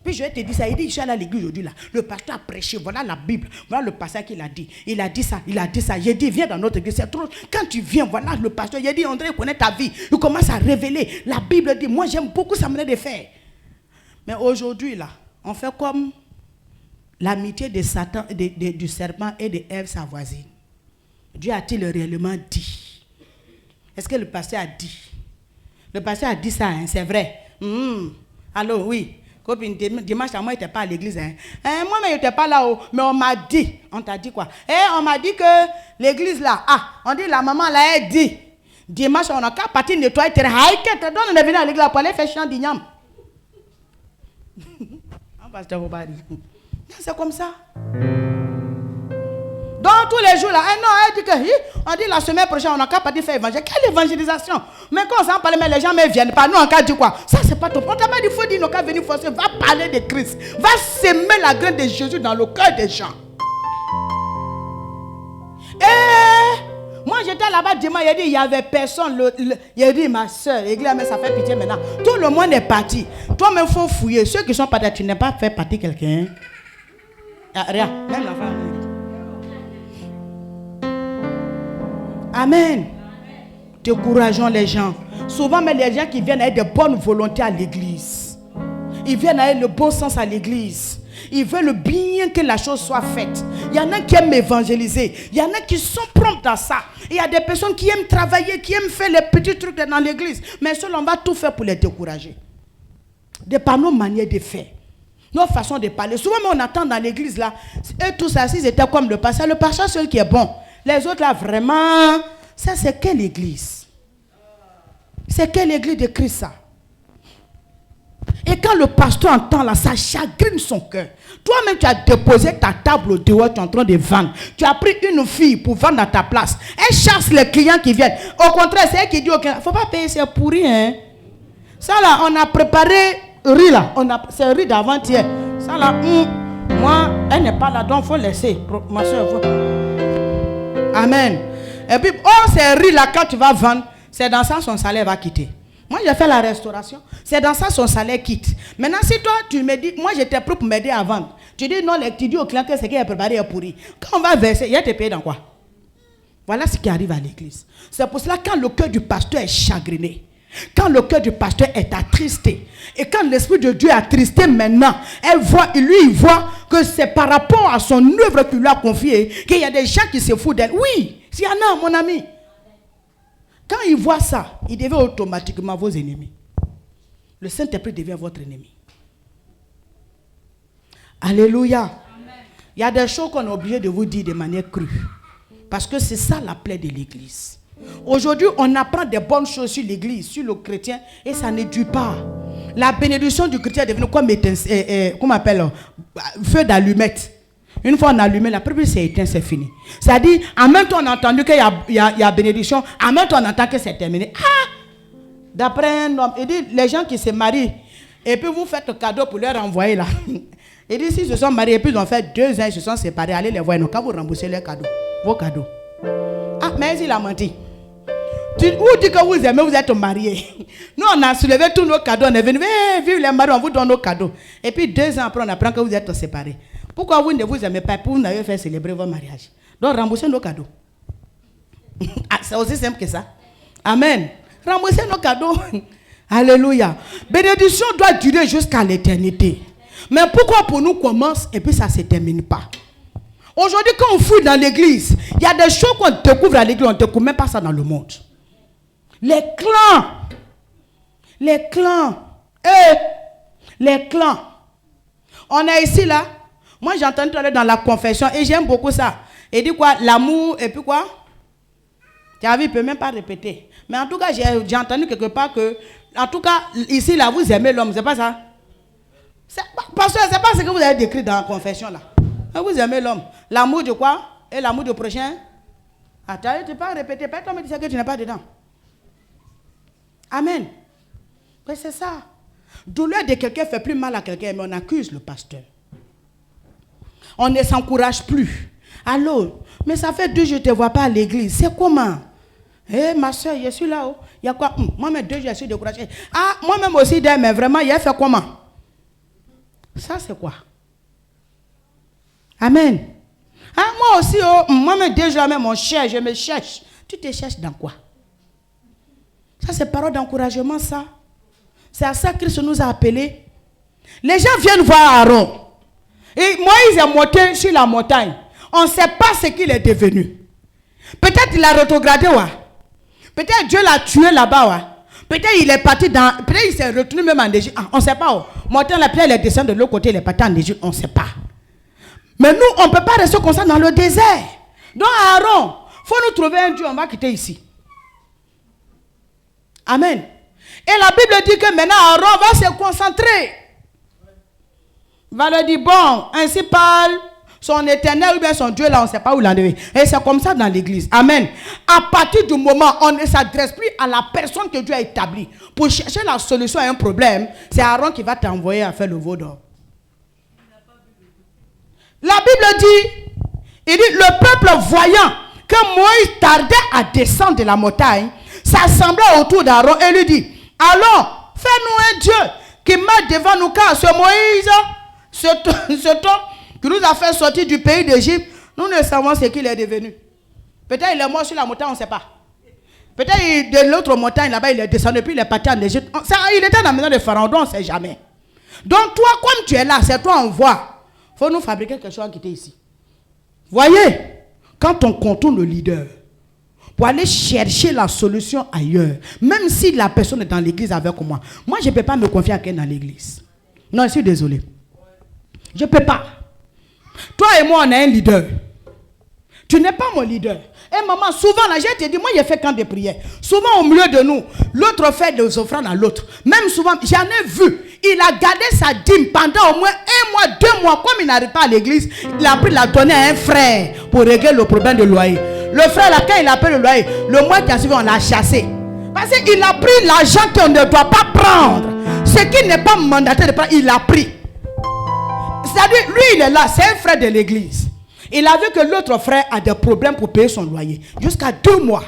Puis je vais te dire ça, il dit, je suis allé à l'église aujourd'hui là. Le pasteur a prêché, voilà la Bible, voilà le pasteur qu'il a dit. Il a dit ça, il a dit ça. J'ai dit, viens dans notre église, c'est trop. Quand tu viens, voilà le pasteur, il a dit, André connaît ta vie. Il commence à révéler. La Bible dit, moi j'aime beaucoup ça me de faire. Mais aujourd'hui là, on fait comme l'amitié de Satan, du serpent et de Ève, sa voisine. Dieu a-t-il réellement dit? Est-ce que le pasteur a dit? Le pasteur a dit ça, hein, c'est vrai. Allô, oui. Copine, dimanche, moi, je n'étais pas à l'église. Hein. Moi-même, je n'étais pas là-haut. Mais on m'a dit. On t'a dit quoi? On m'a dit que l'église là, on dit la maman là, elle dit. Dimanche, on a qu'à partir nettoyer le terrain. On est venu à l'église pour aller faire chant d'igname. C'est comme ça. Donc tous les jours là, non, elle dit que on dit la semaine prochaine on n'a qu'à partir faire évangile. Quelle évangélisation? Mais quand on s'en parle, mais les gens ne viennent pas. Nous on a dit quoi? Ça c'est pas ton. On t'a pas dit faut dire nous qu'à venir forcer. Va parler de Christ. Va semer la graine de Jésus dans le cœur des gens. Et moi j'étais là-bas dimanche, il dit il y avait personne. Il a dit ma soeur, l'église, mais ça fait pitié maintenant. Tout le monde est parti. Toi-même faut fouiller. Ceux qui sont partis, tu n'es pas fait partie quelqu'un. Rien, même la femme. Amen. Décourageons les gens. Souvent, mais les gens qui viennent avec de bonnes volontés à l'église. Ils viennent avec le bon sens à l'église. Ils veulent bien que la chose soit faite. Il y en a qui aiment évangéliser. Il y en a qui sont prompts à ça. Il y a des personnes qui aiment travailler, qui aiment faire les petits trucs dans l'église. Mais seul, on va tout faire pour les décourager. De par nos manières de faire. Nos façons de parler. Souvent, on attend dans l'église là. Et tout ça, s'ils étaient comme le pasteur. Le pasteur seul qui est bon. Les autres là, vraiment, ça c'est quelle église? C'est quelle église de Christ ça? Et quand le pasteur entend là, ça chagrine son cœur. Toi-même, tu as déposé ta table au dehors, tu es en train de vendre. Tu as pris une fille pour vendre à ta place. Elle chasse les clients qui viennent. Au contraire, c'est elle qui dit au client, il ne faut pas payer, c'est pourri. Hein? Ça là, on a préparé riz là. C'est riz d'avant-hier. Ça là, moi, elle n'est pas là, donc il faut laisser. Ma soeur, Amen. Et puis, c'est riz là, quand tu vas vendre, c'est dans ça son salaire va quitter. Moi, j'ai fait la restauration. C'est dans ça son salaire quitte. Maintenant, si toi, tu me dis, moi, j'étais prêt pour m'aider à vendre. Tu dis non, tu dis au client que ce qu'il a préparé est pourri. Quand on va verser, il va te payer dans quoi? Voilà ce qui arrive à l'église. C'est pour cela, quand le cœur du pasteur est chagriné, quand le cœur du pasteur est attristé, et quand l'Esprit de Dieu est attristé maintenant, il voit que c'est par rapport à son œuvre qu'il lui a confiée qu'il y a des gens qui se foutent d'elle. Oui, s'il y en a, mon ami. Quand il voit ça, il devient automatiquement vos ennemis. Le Saint-Esprit devient votre ennemi. Alléluia. Amen. Il y a des choses qu'on est obligé de vous dire de manière crue. Parce que c'est ça la plaie de l'église. Aujourd'hui, on apprend des bonnes choses sur l'église, sur le chrétien, et ça ne dure pas. La bénédiction du chrétien est devenue comme comment on appelle, feu d'allumette. Une fois on a allumé, la première c'est éteint, c'est fini. C'est-à-dire, en même temps on a entendu qu'il y a bénédiction, en même temps on entend que c'est terminé. D'après un homme, il dit, les gens qui se marient, et puis vous faites un cadeau pour leur envoyer là. Il dit, s'ils se sont mariés, et puis ils ont fait 2 ans, ils se sont séparés, allez les voir, non, quand vous remboursez leurs cadeaux, vos cadeaux. Mais il a menti. Vous dites que vous aimez, vous êtes mariés. Nous, on a soulevé tous nos cadeaux. On est venu, vive les maris, on vous donne nos cadeaux. Et puis 2 ans après, on apprend que vous êtes séparés. Pourquoi vous ne vous aimez pas? Pour vous n'avez fait célébrer votre mariage. Donc, remboursez nos cadeaux. C'est aussi simple que ça. Amen. Remboursez nos cadeaux. Alléluia. Bénédiction doit durer jusqu'à l'éternité. Mais pourquoi pour nous commence et puis ça ne se termine pas? Aujourd'hui, quand on fouille dans l'église, il y a des choses qu'on découvre à l'église, on ne découvre même pas ça dans le monde. Les clans. Les clans. Les clans. On est ici là. Moi, j'ai entendu parler dans la confession et j'aime beaucoup ça. Il dit quoi? L'amour et puis quoi? Tu as vu, il ne peut même pas répéter. Mais en tout cas, j'ai entendu quelque part que, en tout cas, ici, là, vous aimez l'homme, c'est pas ça? Pasteur, c'est pas ce que vous avez décrit dans la confession, là. Vous aimez l'homme. L'amour de quoi? Et l'amour du prochain? Attends, tu ne peux pas répéter. Personne me dit que tu n'es pas dedans. Amen. Mais c'est ça. Douleur de quelqu'un fait plus mal à quelqu'un, mais on accuse le pasteur. On ne s'encourage plus. Allô, mais ça fait 2 jours que je ne te vois pas à l'église. C'est comment? Eh, ma soeur, je suis là-haut. Il y a quoi? Moi-même, 2 jours, je suis découragé. Ah, moi-même aussi, mais vraiment, il a fait comment? Ça, c'est quoi? Amen. Ah, moi aussi, moi-même, 2 jours, même, on cherche, je me cherche. Tu te cherches dans quoi? Ça, c'est parole d'encouragement, ça. C'est à ça que Christ nous a appelés. Les gens viennent voir Aaron. Et Moïse est monté sur la montagne. On ne sait pas ce qu'il est devenu. Peut-être il a rétrogradé, ouais. Peut-être Dieu l'a tué là-bas, ouais. Peut-être il est parti dans... Peut-être il s'est retenu même en Égypte. On ne sait pas. Montant la pierre, il est descendu de l'autre côté, il est parti en Égypte. On ne sait pas. Mais nous, on ne peut pas rester comme ça dans le désert. Donc Aaron, il faut nous trouver un Dieu, on va quitter ici. Amen. Et la Bible dit que maintenant Aaron va se concentrer. Va leur dire, bon, ainsi parle son éternel ou bien son Dieu, là, on ne sait pas où il en est. Et c'est comme ça dans l'église. Amen. À partir du moment où on ne s'adresse plus à la personne que Dieu a établie pour chercher la solution à un problème, c'est Aaron qui va t'envoyer à faire le veau d'or. La Bible dit, il dit, le peuple voyant que Moïse tardait à descendre de la montagne, s'assembla autour d'Aaron et lui dit, allons, fais-nous un Dieu qui marche devant nous, car ce Moïse, ce temps qui nous a fait sortir du pays d'Égypte, nous ne savons ce qu'il est devenu. Peut-être il est mort sur la montagne, on ne sait pas. Peut-être de l'autre montagne là-bas, il est descendu, puis il est parti en Égypte. Il était dans la maison de Pharaon, donc on ne sait jamais. Donc toi, comme tu es là, c'est toi on voit. Il faut nous fabriquer quelque chose qui était ici. Voyez, quand on contourne le leader, pour aller chercher la solution ailleurs, même si la personne est dans l'église avec moi, moi je ne peux pas me confier à quelqu'un dans l'église. Non, je suis désolé. Je ne peux pas. Toi et moi, on est un leader. Tu n'es pas mon leader. Et maman, souvent, là, je te dis, moi, j'ai fait camp de prière. Souvent, au milieu de nous, l'autre fait des offrandes à l'autre. Même souvent, j'en ai vu. Il a gardé sa dîme pendant au moins 1 mois, 2 mois. Comme il n'arrive pas à l'église, il a pris la donnée à un frère pour régler le problème de loyer. Le frère, là, quand il appelle le loyer, le mois qui a suivi, on l'a chassé. Parce qu'il a pris l'argent qu'on ne doit pas prendre. Ce qui n'est pas mandaté de prendre, il l'a pris. C'est-à-dire, lui, il est là, c'est un frère de l'église. Il a vu que l'autre frère a des problèmes pour payer son loyer. Jusqu'à 2 mois.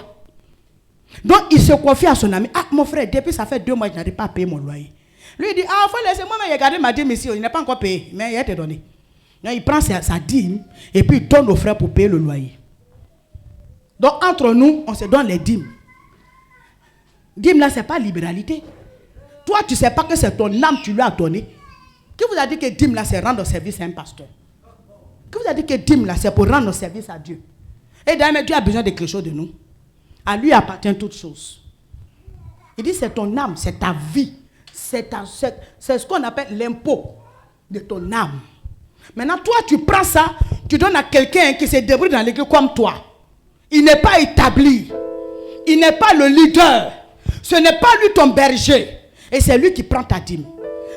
Donc, il se confie à son ami. Ah, mon frère, depuis ça fait 2 mois, je n'arrive pas à payer mon loyer. Lui, il dit, ah, il faut laisser moi, mais il a gardé ma dîme ici. Il n'est pas encore payé, mais il a été donné. Donc, il prend sa dîme et puis il donne au frère pour payer le loyer. Donc, entre nous, on se donne les dîmes. Dîme là, ce n'est pas libéralité. Toi, tu ne sais pas que c'est ton âme que tu lui as donné. Qui vous a dit que dîme là, c'est rendre service à un pasteur? Qui vous a dit que dîme là, c'est pour rendre service à Dieu? Et d'ailleurs, Dieu a besoin de quelque chose de nous. À lui appartient toutes choses. Il dit, c'est ton âme, c'est ta vie. C'est ce qu'on appelle l'impôt de ton âme. Maintenant, toi, tu prends ça, tu donnes à quelqu'un qui se débrouille dans l'église comme toi. Il n'est pas établi. Il n'est pas le leader. Ce n'est pas lui ton berger. Et c'est lui qui prend ta dîme.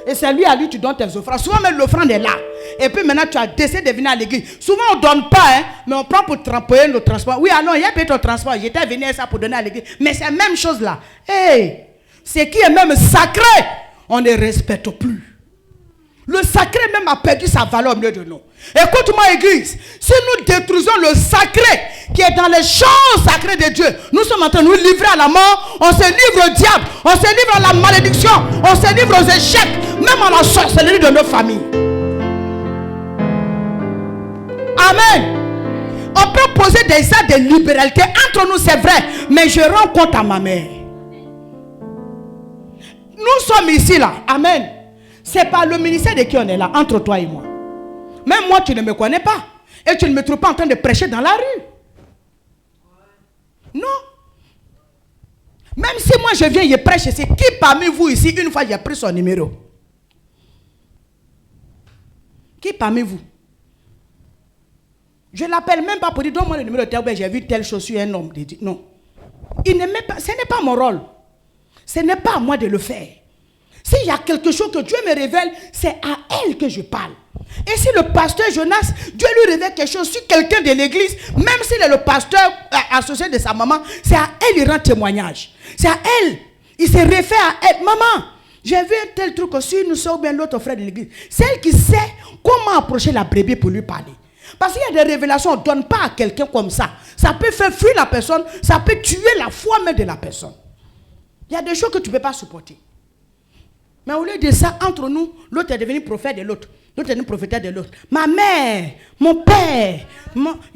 Et c'est lui à lui tu donnes tes offrandes. Souvent même l'offrande est là. Et puis maintenant tu as décidé de venir à l'église. Souvent on ne donne pas, hein, mais on prend pour payer le transport. Oui, alors il y a payé ton transport. J'étais venu ça pour donner à l'église. Mais c'est la même chose là. Hey, ce qui est même sacré, on ne respecte plus. Le sacré même a perdu sa valeur au milieu de nous. Écoute-moi église, si nous détruisons le sacré qui est dans les choses sacrées de Dieu, nous sommes en train de nous livrer à la mort, on se livre au diable, on se livre à la malédiction, on se livre aux échecs, même à la sorcellerie de nos familles. Amen. On peut poser des actes de libéralité entre nous, c'est vrai, mais je rends compte à ma mère. Nous sommes ici là, amen. C'est par le ministère de qui on est là, entre toi et moi. Même moi, tu ne me connais pas. Et tu ne me trouves pas en train de prêcher dans la rue. Non. Même si moi je viens, je prêche, c'est qui parmi vous ici, une fois j'ai pris son numéro? Qui parmi vous? Je ne l'appelle même pas pour dire, donne-moi le numéro de tel, j'ai vu telle chose sur un homme. Non. Il n'aimait pas, ce n'est pas mon rôle. Ce n'est pas à moi de le faire. S'il y a quelque chose que Dieu me révèle, c'est à elle que je parle. Et si le pasteur Jonas, Dieu lui révèle quelque chose sur quelqu'un de l'église, même s'il est le pasteur associé de sa maman, c'est à elle qu'il rend témoignage. C'est à elle. Il se réfère à elle. Maman, j'ai vu un tel truc aussi, nous sommes bien l'autre frère de l'église. C'est elle qui sait comment approcher la brebis pour lui parler. Parce qu'il y a des révélations, on ne donne pas à quelqu'un comme ça. Ça peut faire fuir la personne, ça peut tuer la foi même de la personne. Il y a des choses que tu ne peux pas supporter. Mais au lieu de ça, entre nous, l'autre est devenu prophète de l'autre. L'autre est devenu prophétesse de l'autre. Ma mère, mon père,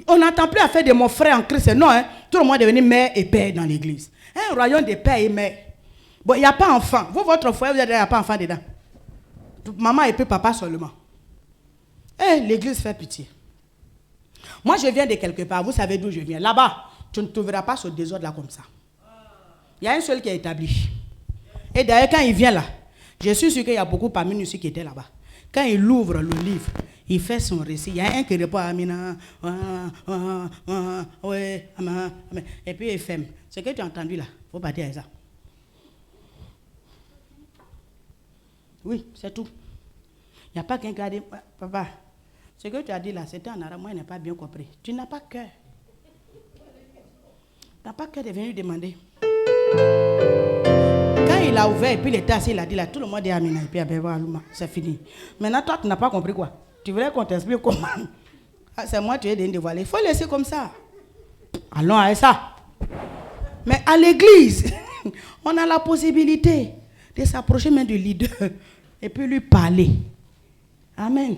on n'entend plus affaire de mon frère en Christ. Non, hein, tout le monde est devenu mère et père dans l'église. Un royaume de père et mère. Bon, il n'y a pas enfant. Vous, votre foyer, vous êtes, il n'y a pas enfant dedans. Maman et puis papa seulement. Eh, l'église fait pitié. Moi, je viens de quelque part. Vous savez d'où je viens. Là-bas, tu ne trouveras pas ce désordre là comme ça. Il y a un seul qui est établi. Et d'ailleurs, quand il vient là, je suis sûr qu'il y a beaucoup parmi nous qui étaient là-bas. Quand il ouvre le livre, il fait son récit. Il y a un qui répond à Amina. Et puis il ferme. Ce que tu as entendu là, il faut partir avec ça. Oui, c'est tout. Il n'y a pas quelqu'un qui a dit, papa, ce que tu as dit là, c'était en arabe, moi je n'ai pas bien compris. Tu n'as pas cœur. Tu n'as pas cœur de venir demander. Quand il a ouvert et puis il était assis, il a dit là, tout le monde est Amina et puis c'est fini. Maintenant toi tu n'as pas compris quoi. Tu voulais qu'on t'explique comment. C'est moi tu es dévoilé. Il faut laisser comme ça. Allons avec ça. Mais à l'église, on a la possibilité de s'approcher même du leader et puis lui parler. Amen.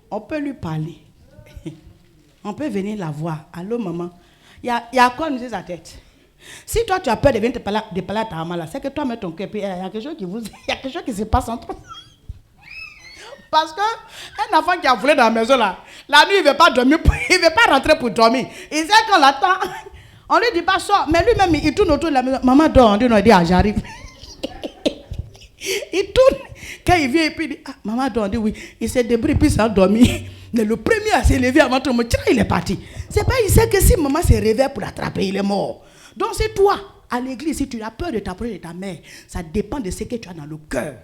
On peut lui parler. On peut venir la voir. Allô maman. Il y a quoi nous sa tête. Si toi tu as peur de venir te parler à ta maman là, c'est que toi mets ton cœur, puis il y a quelque chose il y a quelque chose qui se passe entre vous. Parce qu'un enfant qui a volé dans la maison là, la nuit il ne veut pas dormir, il ne veut pas rentrer pour dormir. Il sait qu'on l'attend. On lui dit pas sort, mais lui-même il tourne autour de la maison. Maman dort, on dit non, il dit ah, j'arrive. Il tourne. Quand il vient et puis il dit ah, maman dort, on dit oui. Il s'est débrouillé puis il s'est endormi. Mais le premier à se lever avant tout le monde, il est parti. C'est pas, il sait que si maman se réveille pour l'attraper, il est mort. Donc c'est toi, à l'église, si tu as peur de t'approcher de ta mère, ça dépend de ce que tu as dans le cœur.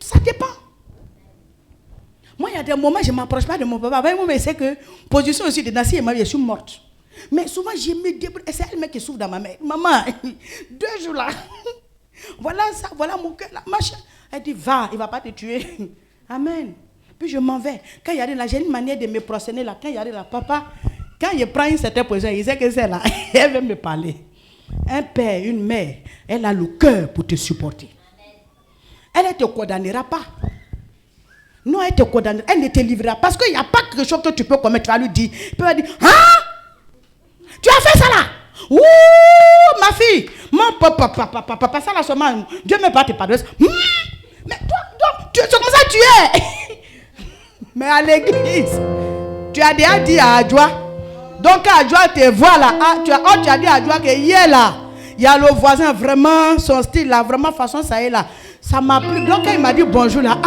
Ça dépend. Moi, il y a des moments, je ne m'approche pas de mon papa. Mais c'est que, position aussi de Nassi et ma vie, je suis morte. Mais souvent, je me débrouille. Et c'est elle qui souffre dans ma mère. Maman, 2 jours là. Voilà ça, voilà mon cœur là, machin. Elle dit, va, il ne va pas te tuer. Amen. Puis je m'en vais. Quand il y a là, j'ai une manière de me procéder là. Quand il y a là, papa, quand il prend une certaine position, il sait que c'est là. Elle veut me parler. Un père, une mère, elle a le cœur pour te supporter. Elle ne te condamnera pas. Non, elle te condamnera. Elle ne te livrera. Parce qu'il n'y a pas quelque chose que tu peux commettre. Tu vas lui dire. Tu peux lui dire, hein? Tu as fait ça là? Ouh, ma fille. Mon papa, ça là seulement. Dieu ne me pas te pardonner. Mais toi, c'est comme ça que tu es. Mais à l'église, tu as déjà dit à Adjoa. Donc à Adjoa te voit là. Tu as dit à Adjoa que hier là, il y a le voisin vraiment, son style là, vraiment façon ça est là. Ça m'a plu. Donc quand il m'a dit bonjour là,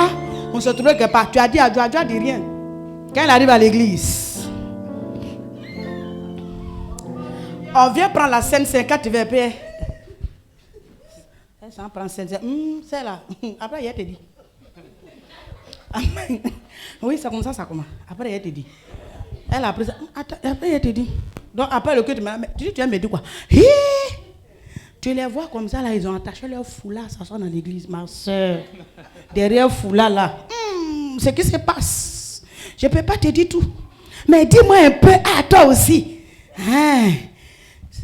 on se trouvait quelque part. Tu as dit à Adjoa dit rien. Quand il arrive à l'église, on vient prendre la scène 50, tu veux payer. Elle s'en prend scène, c'est là. Après il te dit. Oui, c'est comme ça commence. Après elle te dit. Elle a pris ça. Après elle te dit. Donc après le culte, tu dis tu vas me dire quoi? Tu les vois comme ça là, ils ont attaché leur foulard, ça sort dans l'église, ma soeur. Derrière foulard là. Ce qui se passe. Je ne peux pas te dire tout. Mais dis-moi un peu à toi aussi.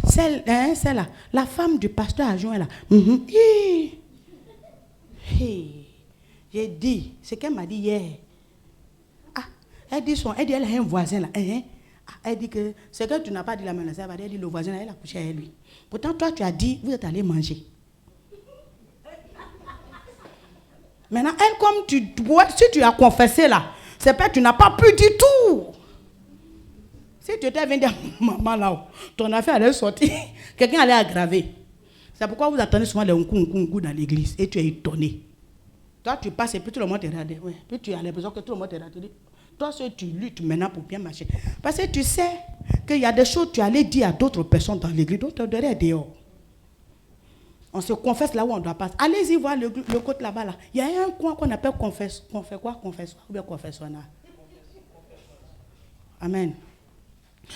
Celle-là, la femme du pasteur adjoint là. J'ai dit, ce qu'elle m'a dit hier. Elle dit elle a un voisin là. Elle dit que ce que tu n'as pas dit la menace, elle dit le voisin là, elle a couché avec lui. Pourtant toi tu as dit, vous êtes allé manger. Maintenant, elle comme si tu as confessé là, c'est pas que tu n'as pas pu du tout. Si tu étais venu dire maman là, ton affaire allait sortir, quelqu'un allait aggraver. C'est pourquoi vous attendez souvent les unkou dans l'église et tu es étonné. Toi tu passes et puis tout le monde te regarde. Ouais. Puis tu as l'impression que tout le monde te regarde. toi seul tu luttes maintenant pour bien marcher. Parce que tu sais qu'il y a des choses que tu allais dire à d'autres personnes dans l'église, d'autres derrière dehors. On se confesse là où on doit passer. Allez-y voir le côté là-bas. Là. Il y a un coin qu'on appelle confessoire ou bien confessionnal. Amen.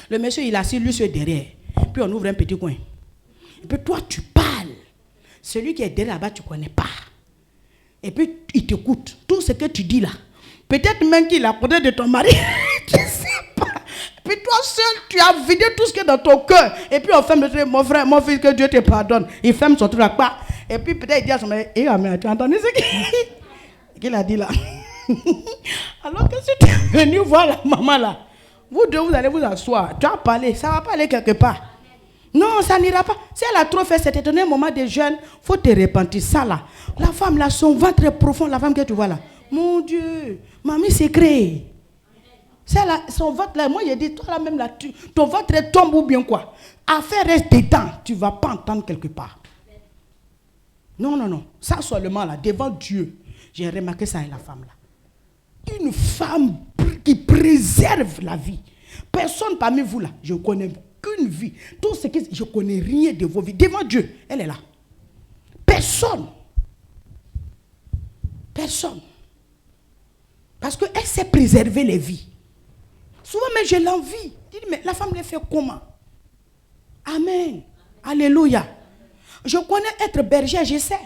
Le monsieur, il a assis lui sur derrière. Puis on ouvre un petit coin. Et puis toi, tu parles. Celui qui est derrière là-bas, tu ne connais pas. Et puis il t'écoute. Tout ce que tu dis là. Peut-être même qu'il a côté de ton mari. Je ne sais pas. Puis toi seul, tu as vidé tout ce qui est dans ton cœur. Et puis on ferme le truc. Mon frère, mon fils, que Dieu te pardonne. Il ferme son truc là-bas. Et puis peut-être il dit à son mari, tu as entendu ce qu'il a dit là? Alors que si tu es venu voir la maman là, vous deux, vous allez vous asseoir. Tu as parlé, ça ne va pas aller quelque part. Non, ça n'ira pas. Si elle a trop fait cet étonnant moment de jeûne, il faut te repentir. Ça là, la femme là, son ventre est profond, la femme que tu vois là. Mon Dieu, mamie c'est créé. C'est là, son ventre là, moi j'ai dit, toi là même là, ton ventre tombe ou bien quoi. Affaire reste dedans, tu ne vas pas entendre quelque part. Non. Ça seulement là, devant Dieu, j'ai remarqué ça et la femme là. Une femme qui préserve la vie. Personne parmi vous là, je connais qu'une vie. Tout ce que je connais rien de vos vies. Devant Dieu, elle est là. Personne. Parce qu'elle sait préserver les vies. Souvent, mais je l'envie. Je dis, mais la femme l'a fait comment? Amen. Alléluia. Je connais être berger, je sais.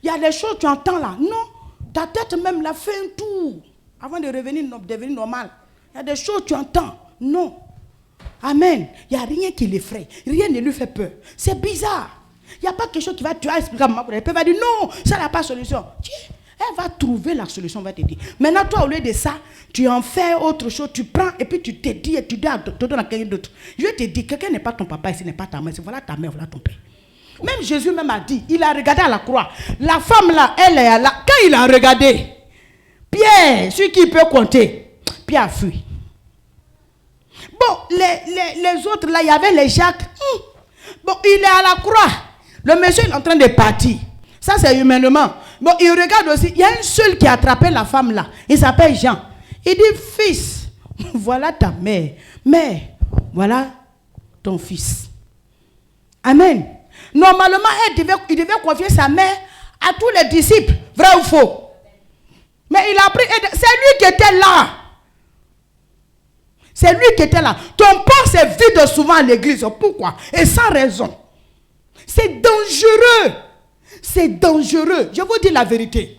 Il y a des choses que tu entends là. Non, ta tête même l'a fait un tour avant de devenir normal. Il y a des choses que tu entends. Non. Amen. Il n'y a rien qui l'effraie. Rien ne lui fait peur. C'est bizarre. Il n'y a pas quelque chose qui va... Tu vas expliquer à maman. Elle va dire non, ça n'a pas de solution. Elle va trouver la solution, elle va te dire. Maintenant, toi, au lieu de ça, tu en fais autre chose, tu prends et puis tu te dis et tu dis à quelqu'un d'autre. Je te dis, quelqu'un n'est pas ton papa ici, n'est pas ta mère. Voilà ta mère, voilà ton père. Même Jésus même a dit, il a regardé à la croix. La femme là, elle est là. Quand il a regardé, Pierre, celui qui peut compter, Pierre a fui. Bon, les autres là, il y avait les Jacques. Bon, il est à la croix. Le monsieur est en train de partir. Ça, c'est humainement. Bon, il regarde aussi. Il y a un seul qui a attrapé la femme là. Il s'appelle Jean. Il dit, fils, voilà ta mère. Mère, voilà ton fils. Amen. Normalement, il devait confier sa mère à tous les disciples. Vrai ou faux? Mais il a pris... C'est lui qui était là. C'est lui qui était là. Ton père se vide souvent à l'église. Pourquoi? Et sans raison. C'est dangereux. C'est dangereux. Je vous dis la vérité.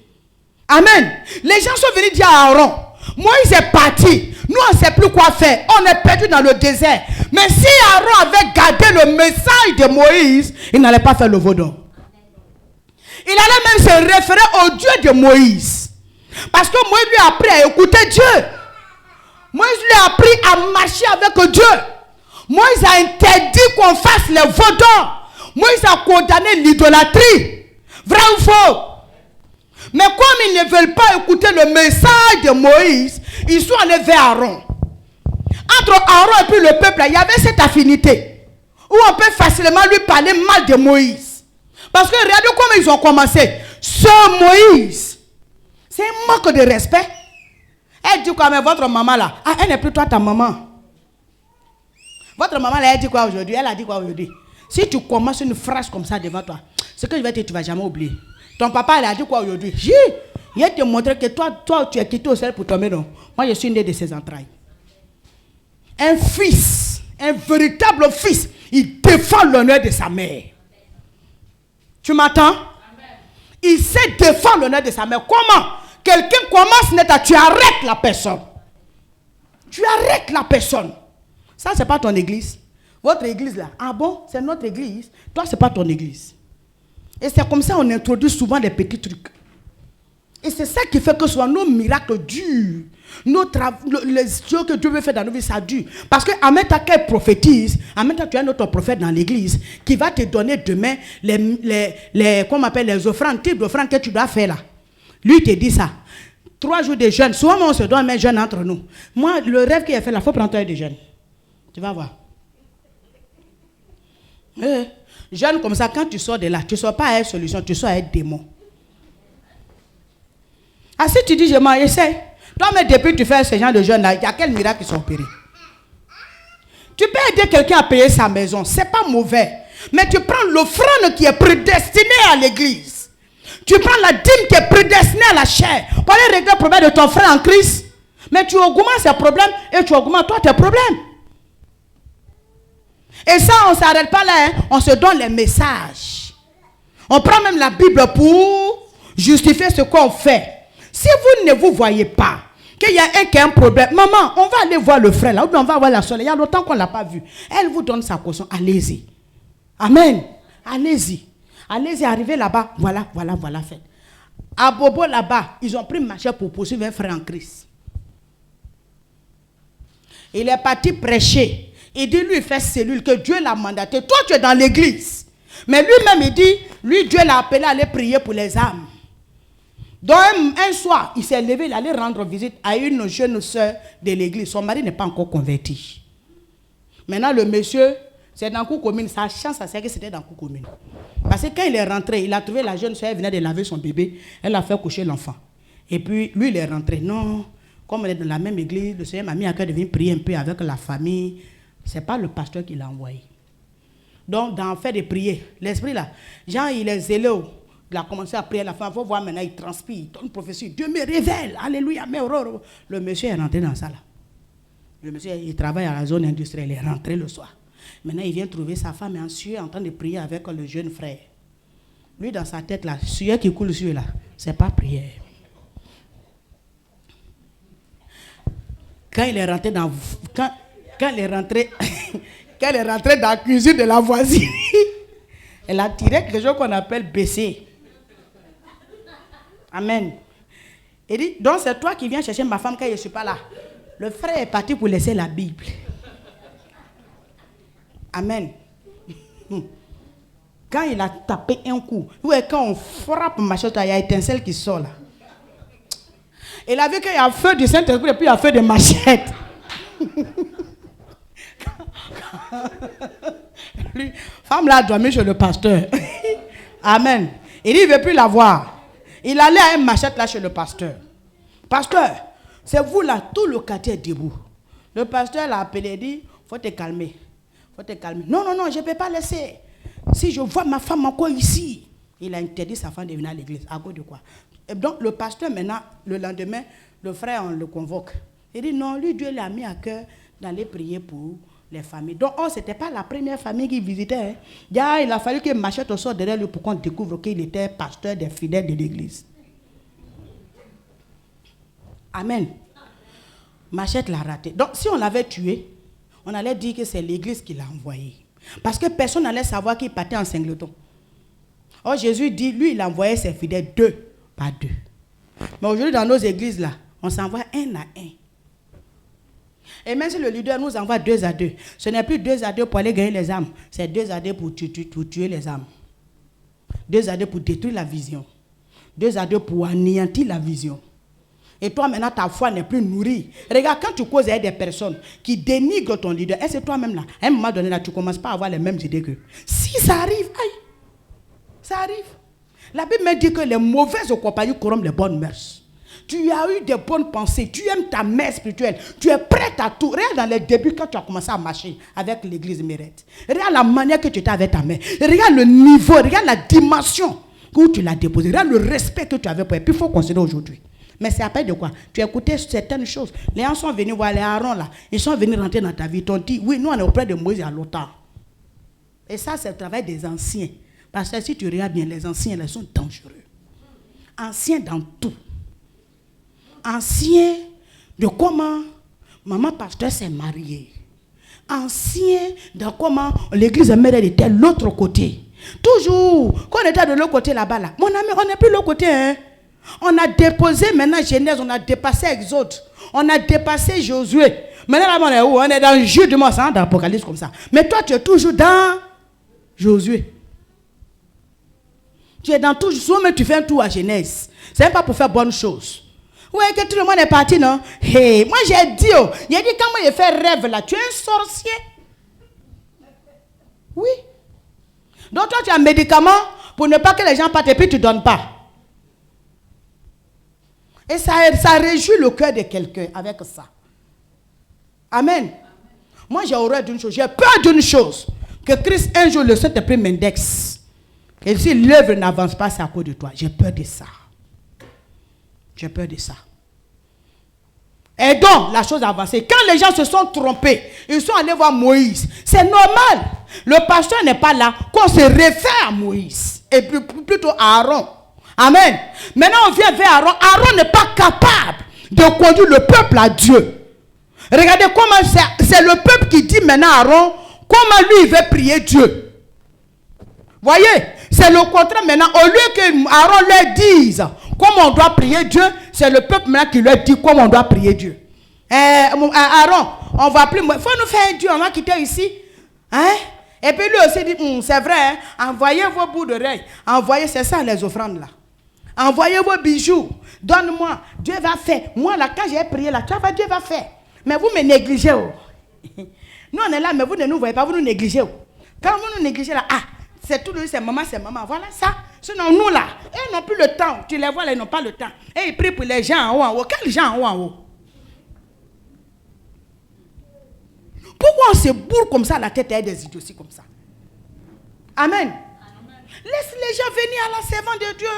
Amen. Les gens sont venus dire à Aaron, Moïse est parti. Nous, on ne sait plus quoi faire. On est perdu dans le désert. Mais si Aaron avait gardé le message de Moïse, il n'allait pas faire le vaudon. Il allait même se référer au Dieu de Moïse. Parce que Moïse lui a appris à écouter Dieu. Moïse lui a appris à marcher avec Dieu. Moïse a interdit qu'on fasse les vaudons. Moïse a condamné l'idolâtrie. Vrai ou faux? Mais comme ils ne veulent pas écouter le message de Moïse, ils sont allés vers Aaron. Entre Aaron et puis le peuple, il y avait cette affinité. Où on peut facilement lui parler mal de Moïse. Parce que regardez comment ils ont commencé. Ce Moïse, c'est un manque de respect. Elle dit quoi, mais votre maman là, elle n'est plus toi ta maman. Votre maman là, elle dit quoi aujourd'hui? Elle a dit quoi aujourd'hui? Si tu commences une phrase comme ça devant toi, ce que je vais te dire, tu ne vas jamais oublier. Ton papa, il a dit quoi aujourd'hui? Il a te montré que toi, tu es quitté au ciel pour tomber. Non. Moi, je suis né de ses entrailles. Un fils, un véritable fils, il défend l'honneur de sa mère. Tu m'entends? Il sait défendre l'honneur de sa mère. Comment? Quelqu'un commence net à... Tu arrêtes la personne. Tu arrêtes la personne. Ça, ce n'est pas ton église. Votre église là. Ah bon? C'est notre église. Toi, ce n'est pas ton église. Et c'est comme ça qu'on introduit souvent des petits trucs. Et c'est ça qui fait que souvent nos miracles durent. Les choses que Dieu veut faire dans nos vies, ça dure. Parce qu'en même temps qu'elle prophétise, en même temps tu as un autre prophète dans l'église qui va te donner demain comment on appelle, les offrandes, type d'offrandes que tu dois faire là. Lui te dit ça. 3 jours de jeûne. Souvent on se donne un jeûne entre nous. Moi, le rêve qu'il a fait là, il faut prendre 3 heures de jeûne. Tu vas voir. Jeûne comme ça, quand tu sors de là, tu ne sors pas à une solution, tu sors à un démon. Ah, si tu dis je m'en essaie, Toi, mais depuis que tu fais ce genre de jeûne-là, il y a quel miracle qui sont opérés? Tu peux aider quelqu'un à payer sa maison, c'est pas mauvais. Mais tu prends l'offrande qui est prédestinée à l'église. Tu prends la dîme qui est prédestinée à la chair. Pour aller régler le problème de ton frère en Christ. Mais tu augmentes ses problèmes et tu augmentes toi tes problèmes. Et ça, on ne s'arrête pas là. Hein. On se donne les messages. On prend même la Bible pour justifier ce qu'on fait. Si vous ne vous voyez pas qu'il y a un qui a un problème, maman, on va aller voir le frère là, ou bien on va voir la soeur. Il y a longtemps qu'on ne l'a pas vu. Elle vous donne sa caution. Allez-y. Amen. Allez-y. Allez-y, arrivez là-bas. Voilà, fait. À Bobo là-bas, ils ont pris Machette pour poursuivre un frère en Christ. Il est parti prêcher. Il dit, lui, il fait cellule, que Dieu l'a mandaté. Toi, tu es dans l'église. Mais lui-même, il dit, lui, Dieu l'a appelé à aller prier pour les âmes. Donc, un soir, il s'est levé, il allait rendre visite à une jeune soeur de l'église. Son mari n'est pas encore converti. Maintenant, le monsieur, c'est dans Koukoumine. Sa chance, c'est que c'était dans Koukoumine. Parce que quand il est rentré, il a trouvé la jeune soeur, elle venait de laver son bébé. Elle a fait coucher l'enfant. Et puis, lui, il est rentré. Non, comme on est dans la même église, le Seigneur m'a mis à cœur de venir prier un peu avec la famille. Ce n'est pas le pasteur qui l'a envoyé. Donc, dans le fait de prier, l'esprit là, Jean, il est zélé. Il a commencé à prier, la femme, il faut voir maintenant, il transpire, il donne une prophétie. Dieu me révèle, alléluia, mais aurore. Le monsieur est rentré dans ça là. Le monsieur, il travaille à la zone industrielle, il est rentré le soir. Maintenant, il vient trouver sa femme en sueur, en train de prier avec le jeune frère. Lui, dans sa tête là, sueur qui coule sur là, c'est pas prière. Quand il est rentré dans... Quand elle est rentrée dans la cuisine de la voisine, elle a tiré quelque chose qu'on appelle baisser. Amen. Il dit, donc c'est toi qui viens chercher ma femme quand je ne suis pas là. Le frère est parti pour laisser la Bible. Amen. Quand il a tapé un coup, quand on frappe ma chose, il y a une étincelle qui sort là. Il a vu qu'il y a feu du Saint-Esprit et puis il y a feu de machette. Lui, femme là doit dormir chez le pasteur. Amen. Il dit, il ne veut plus la voir. Il allait à une machette là chez le pasteur. Pasteur, c'est vous là, tout le quartier est debout. Le pasteur l'a appelé et dit, faut te calmer. Faut te calmer. Non, je ne peux pas laisser. Si je vois ma femme encore ici, il a interdit sa femme de venir à l'église. À cause de quoi? Et donc le pasteur maintenant, le lendemain, le frère, on le convoque. Il dit, non, lui, Dieu l'a mis à cœur d'aller prier pour les familles. Donc, ce n'était pas la première famille qu'il visitait. Hein. Il a fallu que Machette au sort derrière lui pour qu'on découvre qu'il était pasteur des fidèles de l'église. Amen. Machette l'a raté. Donc, si on l'avait tué, on allait dire que c'est l'église qui l'a envoyé. Parce que personne n'allait savoir qu'il partait en singleton. Or, Jésus dit, lui, il envoyait ses fidèles 2, pas 2. Mais aujourd'hui, dans nos églises, là, on s'envoie 1 à 1. Et même si le leader nous envoie 2 à 2, ce n'est plus 2 à 2 pour aller gagner les âmes, c'est 2 à 2 pour tuer les âmes. 2 à 2 pour détruire la vision. 2 à 2 pour anéantir la vision. Et toi, maintenant, ta foi n'est plus nourrie. Regarde, quand tu causes avec des personnes qui dénigrent ton leader, et c'est toi-même là, à un moment donné, là, tu ne commences pas à avoir les mêmes idées qu'eux. Si ça arrive, aïe, ça arrive. La Bible me dit que les mauvaises compagnies corrompent les bonnes mœurs. Tu as eu des bonnes pensées, tu aimes ta mère spirituelle, tu es prête à tout. Regarde dans les débuts quand tu as commencé à marcher avec l'église Mérette. Regarde la manière que tu étais avec ta mère. Regarde le niveau, regarde la dimension où tu l'as déposée. Regarde le respect que tu avais pour elle. Puis il faut considérer aujourd'hui. Mais c'est après de quoi? Tu as écouté certaines choses. Les gens sont venus voir les Aaron là. Ils sont venus rentrer dans ta vie. Ils t'ont dit, oui, nous on est auprès de Moïse à l'OTAN. Et ça, c'est le travail des anciens. Parce que si tu regardes bien, les anciens, ils sont dangereux. Anciens dans tout. Ancien de comment maman pasteur s'est mariée. Ancien de comment l'église mère était de l'autre côté. Toujours, quand on était de l'autre côté là-bas, là, mon ami, on n'est plus de l'autre côté. Hein? On a déposé maintenant Genèse, on a dépassé Exode, on a dépassé Josué. Maintenant, là, on est où? On est dans Jude, dans l'Apocalypse comme ça. Mais toi, tu es toujours dans Josué. Tu es dans tout, mais tu fais un tour à Genèse. Ce n'est pas pour faire bonnes choses. Oui, que tout le monde est parti, non? Hey, moi j'ai dit, il a dit quand moi j'ai fait rêve là, tu es un sorcier. Oui. Donc toi tu as un médicament pour ne pas que les gens partent et puis tu ne donnes pas. Et ça réjouit le cœur de quelqu'un avec ça. Amen. Moi, j'ai horreur d'une chose. J'ai peur d'une chose. Que Christ, un jour, le Saint-Esprit m'indexe. Et si l'œuvre n'avance pas, c'est à cause de toi. J'ai peur de ça. J'ai peur de ça. Et donc, la chose a avancé. Quand les gens se sont trompés, ils sont allés voir Moïse. C'est normal. Le pasteur n'est pas là. Qu'on se réfère à Moïse. Et plutôt à Aaron. Amen. Maintenant, on vient vers Aaron. Aaron n'est pas capable de conduire le peuple à Dieu. Regardez comment c'est le peuple qui dit maintenant à Aaron comment lui il veut prier Dieu. Voyez, c'est le contraire maintenant. Au lieu que Aaron leur dise comment on doit prier Dieu, c'est le peuple maintenant qui leur dit comment on doit prier Dieu. Aaron, on va plus. Il faut nous faire un Dieu, on va quitter ici. Hein? Et puis lui aussi dit, c'est vrai, hein? Envoyez vos bouts d'oreilles. Envoyez, c'est ça les offrandes là. Envoyez vos bijoux. Donne-moi. Dieu va faire. Moi là, quand j'ai prié là, Dieu va faire. Mais vous me négligez. Oh. Nous on est là, mais vous ne nous voyez pas, vous nous négligez. Oh. Quand vous nous négligez là, c'est tout, c'est maman. Voilà ça. Sinon nous là, ils n'ont plus le temps. Tu les vois là, ils n'ont pas le temps. Et ils prient pour les gens en haut. Quels gens en haut? Pourquoi on se bourre comme ça la tête et des idioties comme ça? Amen. Laisse les gens venir à la servante de Dieu.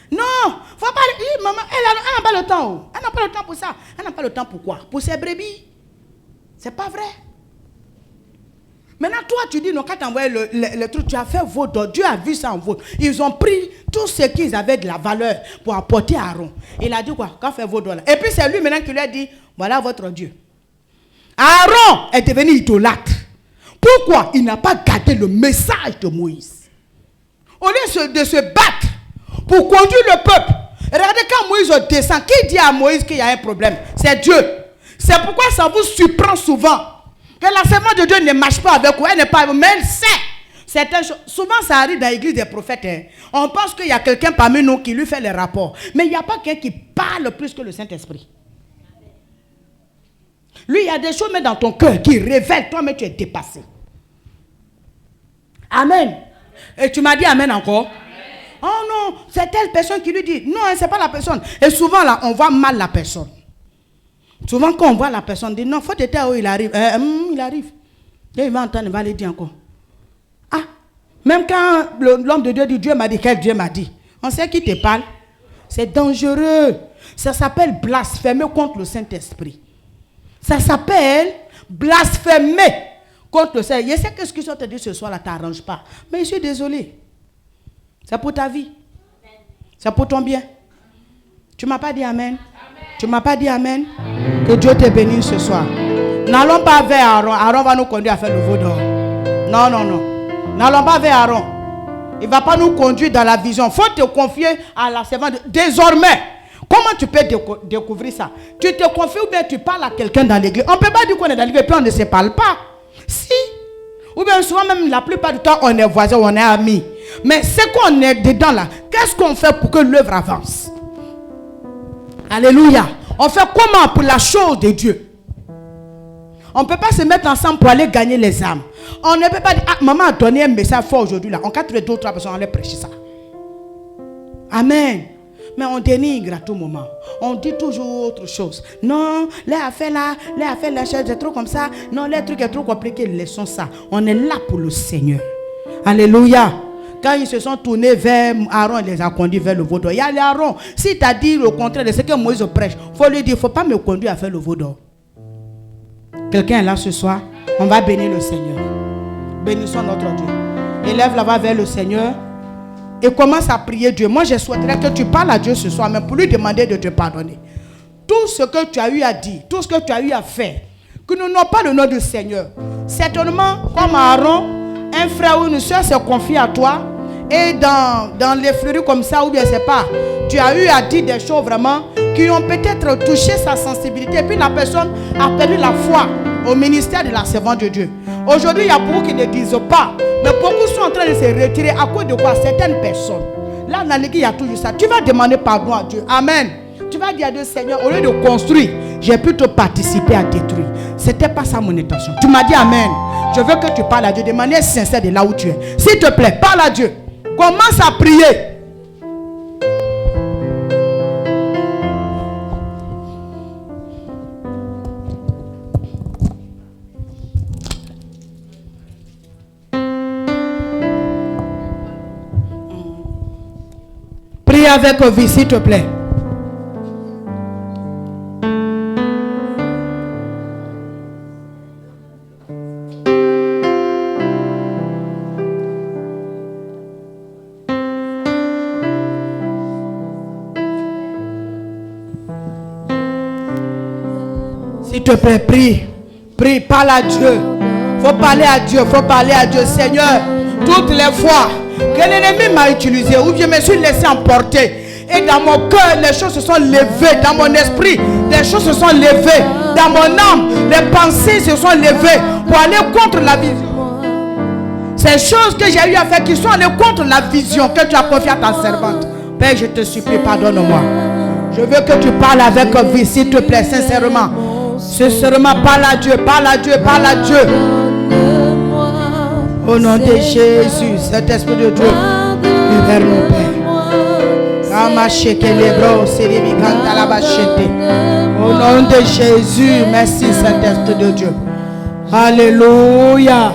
Non, faut pas. Maman, elle n'a pas le temps. Elle n'a pas le temps pour ça. Elle n'a pas le temps pour quoi? Pour ses brebis. C'est pas vrai. Maintenant, toi, tu dis, non, quand tu as envoyé le truc, tu as fait votre. Dieu a vu ça en votre. Ils ont pris tout ce qu'ils avaient de la valeur pour apporter à Aaron. Il a dit quoi? Quand fait votre là. Et puis c'est lui maintenant qui lui a dit, voilà votre Dieu. Aaron est devenu idolâtre. Pourquoi? Il n'a pas gardé le message de Moïse. Au lieu de se battre pour conduire le peuple. Regardez quand Moïse descend, qui dit à Moïse qu'il y a un problème? C'est Dieu. C'est pourquoi ça vous surprend souvent que la servante de Dieu ne marche pas avec vous. Elle n'est pas, mais elle sait. Souvent ça arrive dans l'église des prophètes. Hein. On pense qu'il y a quelqu'un parmi nous qui lui fait les rapports. Mais il n'y a pas quelqu'un qui parle plus que le Saint-Esprit. Lui, il y a des choses mais dans ton cœur qui révèlent toi, mais tu es dépassé. Amen. Et tu m'as dit amen encore? Amen. Oh non, c'est telle personne qui lui dit. Non, ce n'est pas la personne. Et souvent là, on voit mal la personne. Souvent quand on voit la personne, on dit non, faut être où il arrive. Il arrive. Et il va entendre, il va lui dire encore. Ah, même quand l'homme de Dieu dit Dieu m'a dit, quel Dieu m'a dit. On sait qui te parle. C'est dangereux. Ça s'appelle blasphémer contre le Saint-Esprit. Ça s'appelle blasphémer contre le Seigneur. Je sais que ce que je te dit ce soir là, t'arrange pas. Mais je suis désolé. C'est pour ta vie. C'est pour ton bien. Tu m'as pas dit amen. Tu m'as pas dit amen. Que Dieu te bénisse ce soir. N'allons pas vers Aaron. Aaron va nous conduire à faire le veau d'or. Non, non, non. N'allons pas vers Aaron. Il ne va pas nous conduire dans la vision. Il faut te confier à la servante. Désormais, comment tu peux découvrir ça? Tu te confies ou bien tu parles à quelqu'un dans l'église? On ne peut pas dire qu'on est dans l'église et puis on ne se parle pas. Si. Ou bien souvent même la plupart du temps on est voisins, on est amis. Mais c'est qu'on est dedans là. Qu'est-ce qu'on fait pour que l'œuvre avance? Alléluia. On fait comment pour la chose de Dieu? On ne peut pas se mettre ensemble pour aller gagner les âmes. On ne peut pas dire, ah, maman a donné un message fort aujourd'hui là. On va trouver d'autres personnes, on va prêcher ça. Amen. Mais on dénigre à tout moment. On dit toujours autre chose. Non, les affaires là, la chose est trop comme ça. Non, les trucs est trop compliqués. Laissons ça. On est là pour le Seigneur. Alléluia. Quand ils se sont tournés vers Aaron, il les a conduits vers le veau d'or. Il y a Aaron. Si tu as dit le contraire de ce que Moïse prêche, il faut lui dire, il ne faut pas me conduire à faire le veau d'or. Quelqu'un est là ce soir. On va bénir le Seigneur. Bénissons notre Dieu. Élève la voix vers le Seigneur. Et commence à prier Dieu. Moi, je souhaiterais que tu parles à Dieu ce soir, même pour lui demander de te pardonner. Tout ce que tu as eu à dire, tout ce que tu as eu à faire, que nous n'avons pas le nom du Seigneur. Certainement, comme Aaron, un frère ou une soeur s'est confié à toi, et dans les fleuris comme ça, ou bien c'est pas, tu as eu à dire des choses vraiment qui ont peut-être touché sa sensibilité, et puis la personne a perdu la foi au ministère de la servante de Dieu. Aujourd'hui, il y a beaucoup qui ne disent pas, mais beaucoup sont en train de se retirer à cause de quoi? Certaines personnes. Là, dans l'église, il y a toujours ça. Tu vas demander pardon à Dieu. Amen. Tu vas dire à Dieu, Seigneur, au lieu de construire, j'ai plutôt participé à détruire. C'était pas ça mon intention. Tu m'as dit amen. Je veux que tu parles à Dieu de manière sincère de là où tu es. S'il te plaît, parle à Dieu. Commence à prier. Viens avec vie, s'il te plaît. S'il te plaît, prie. Prie, parle à Dieu. Faut parler à Dieu, faut parler à Dieu. Seigneur, toutes les fois que l'ennemi m'a utilisé, ou je me suis laissé emporter, et dans mon cœur, les choses se sont levées, dans mon esprit, les choses se sont levées, dans mon âme, les pensées se sont levées pour aller contre la vision. Ces choses que j'ai eu à faire qui sont allées contre la vision que tu as confiée à ta servante. Père, je te supplie, pardonne-moi. Je veux que tu parles avec vie, s'il te plaît, sincèrement. Sincèrement, parle à Dieu, parle à Dieu, parle à Dieu. Au nom de Jésus, cet esprit de Dieu, libère mon Père. Au nom de Jésus, merci Saint-Esprit de Dieu. Alléluia.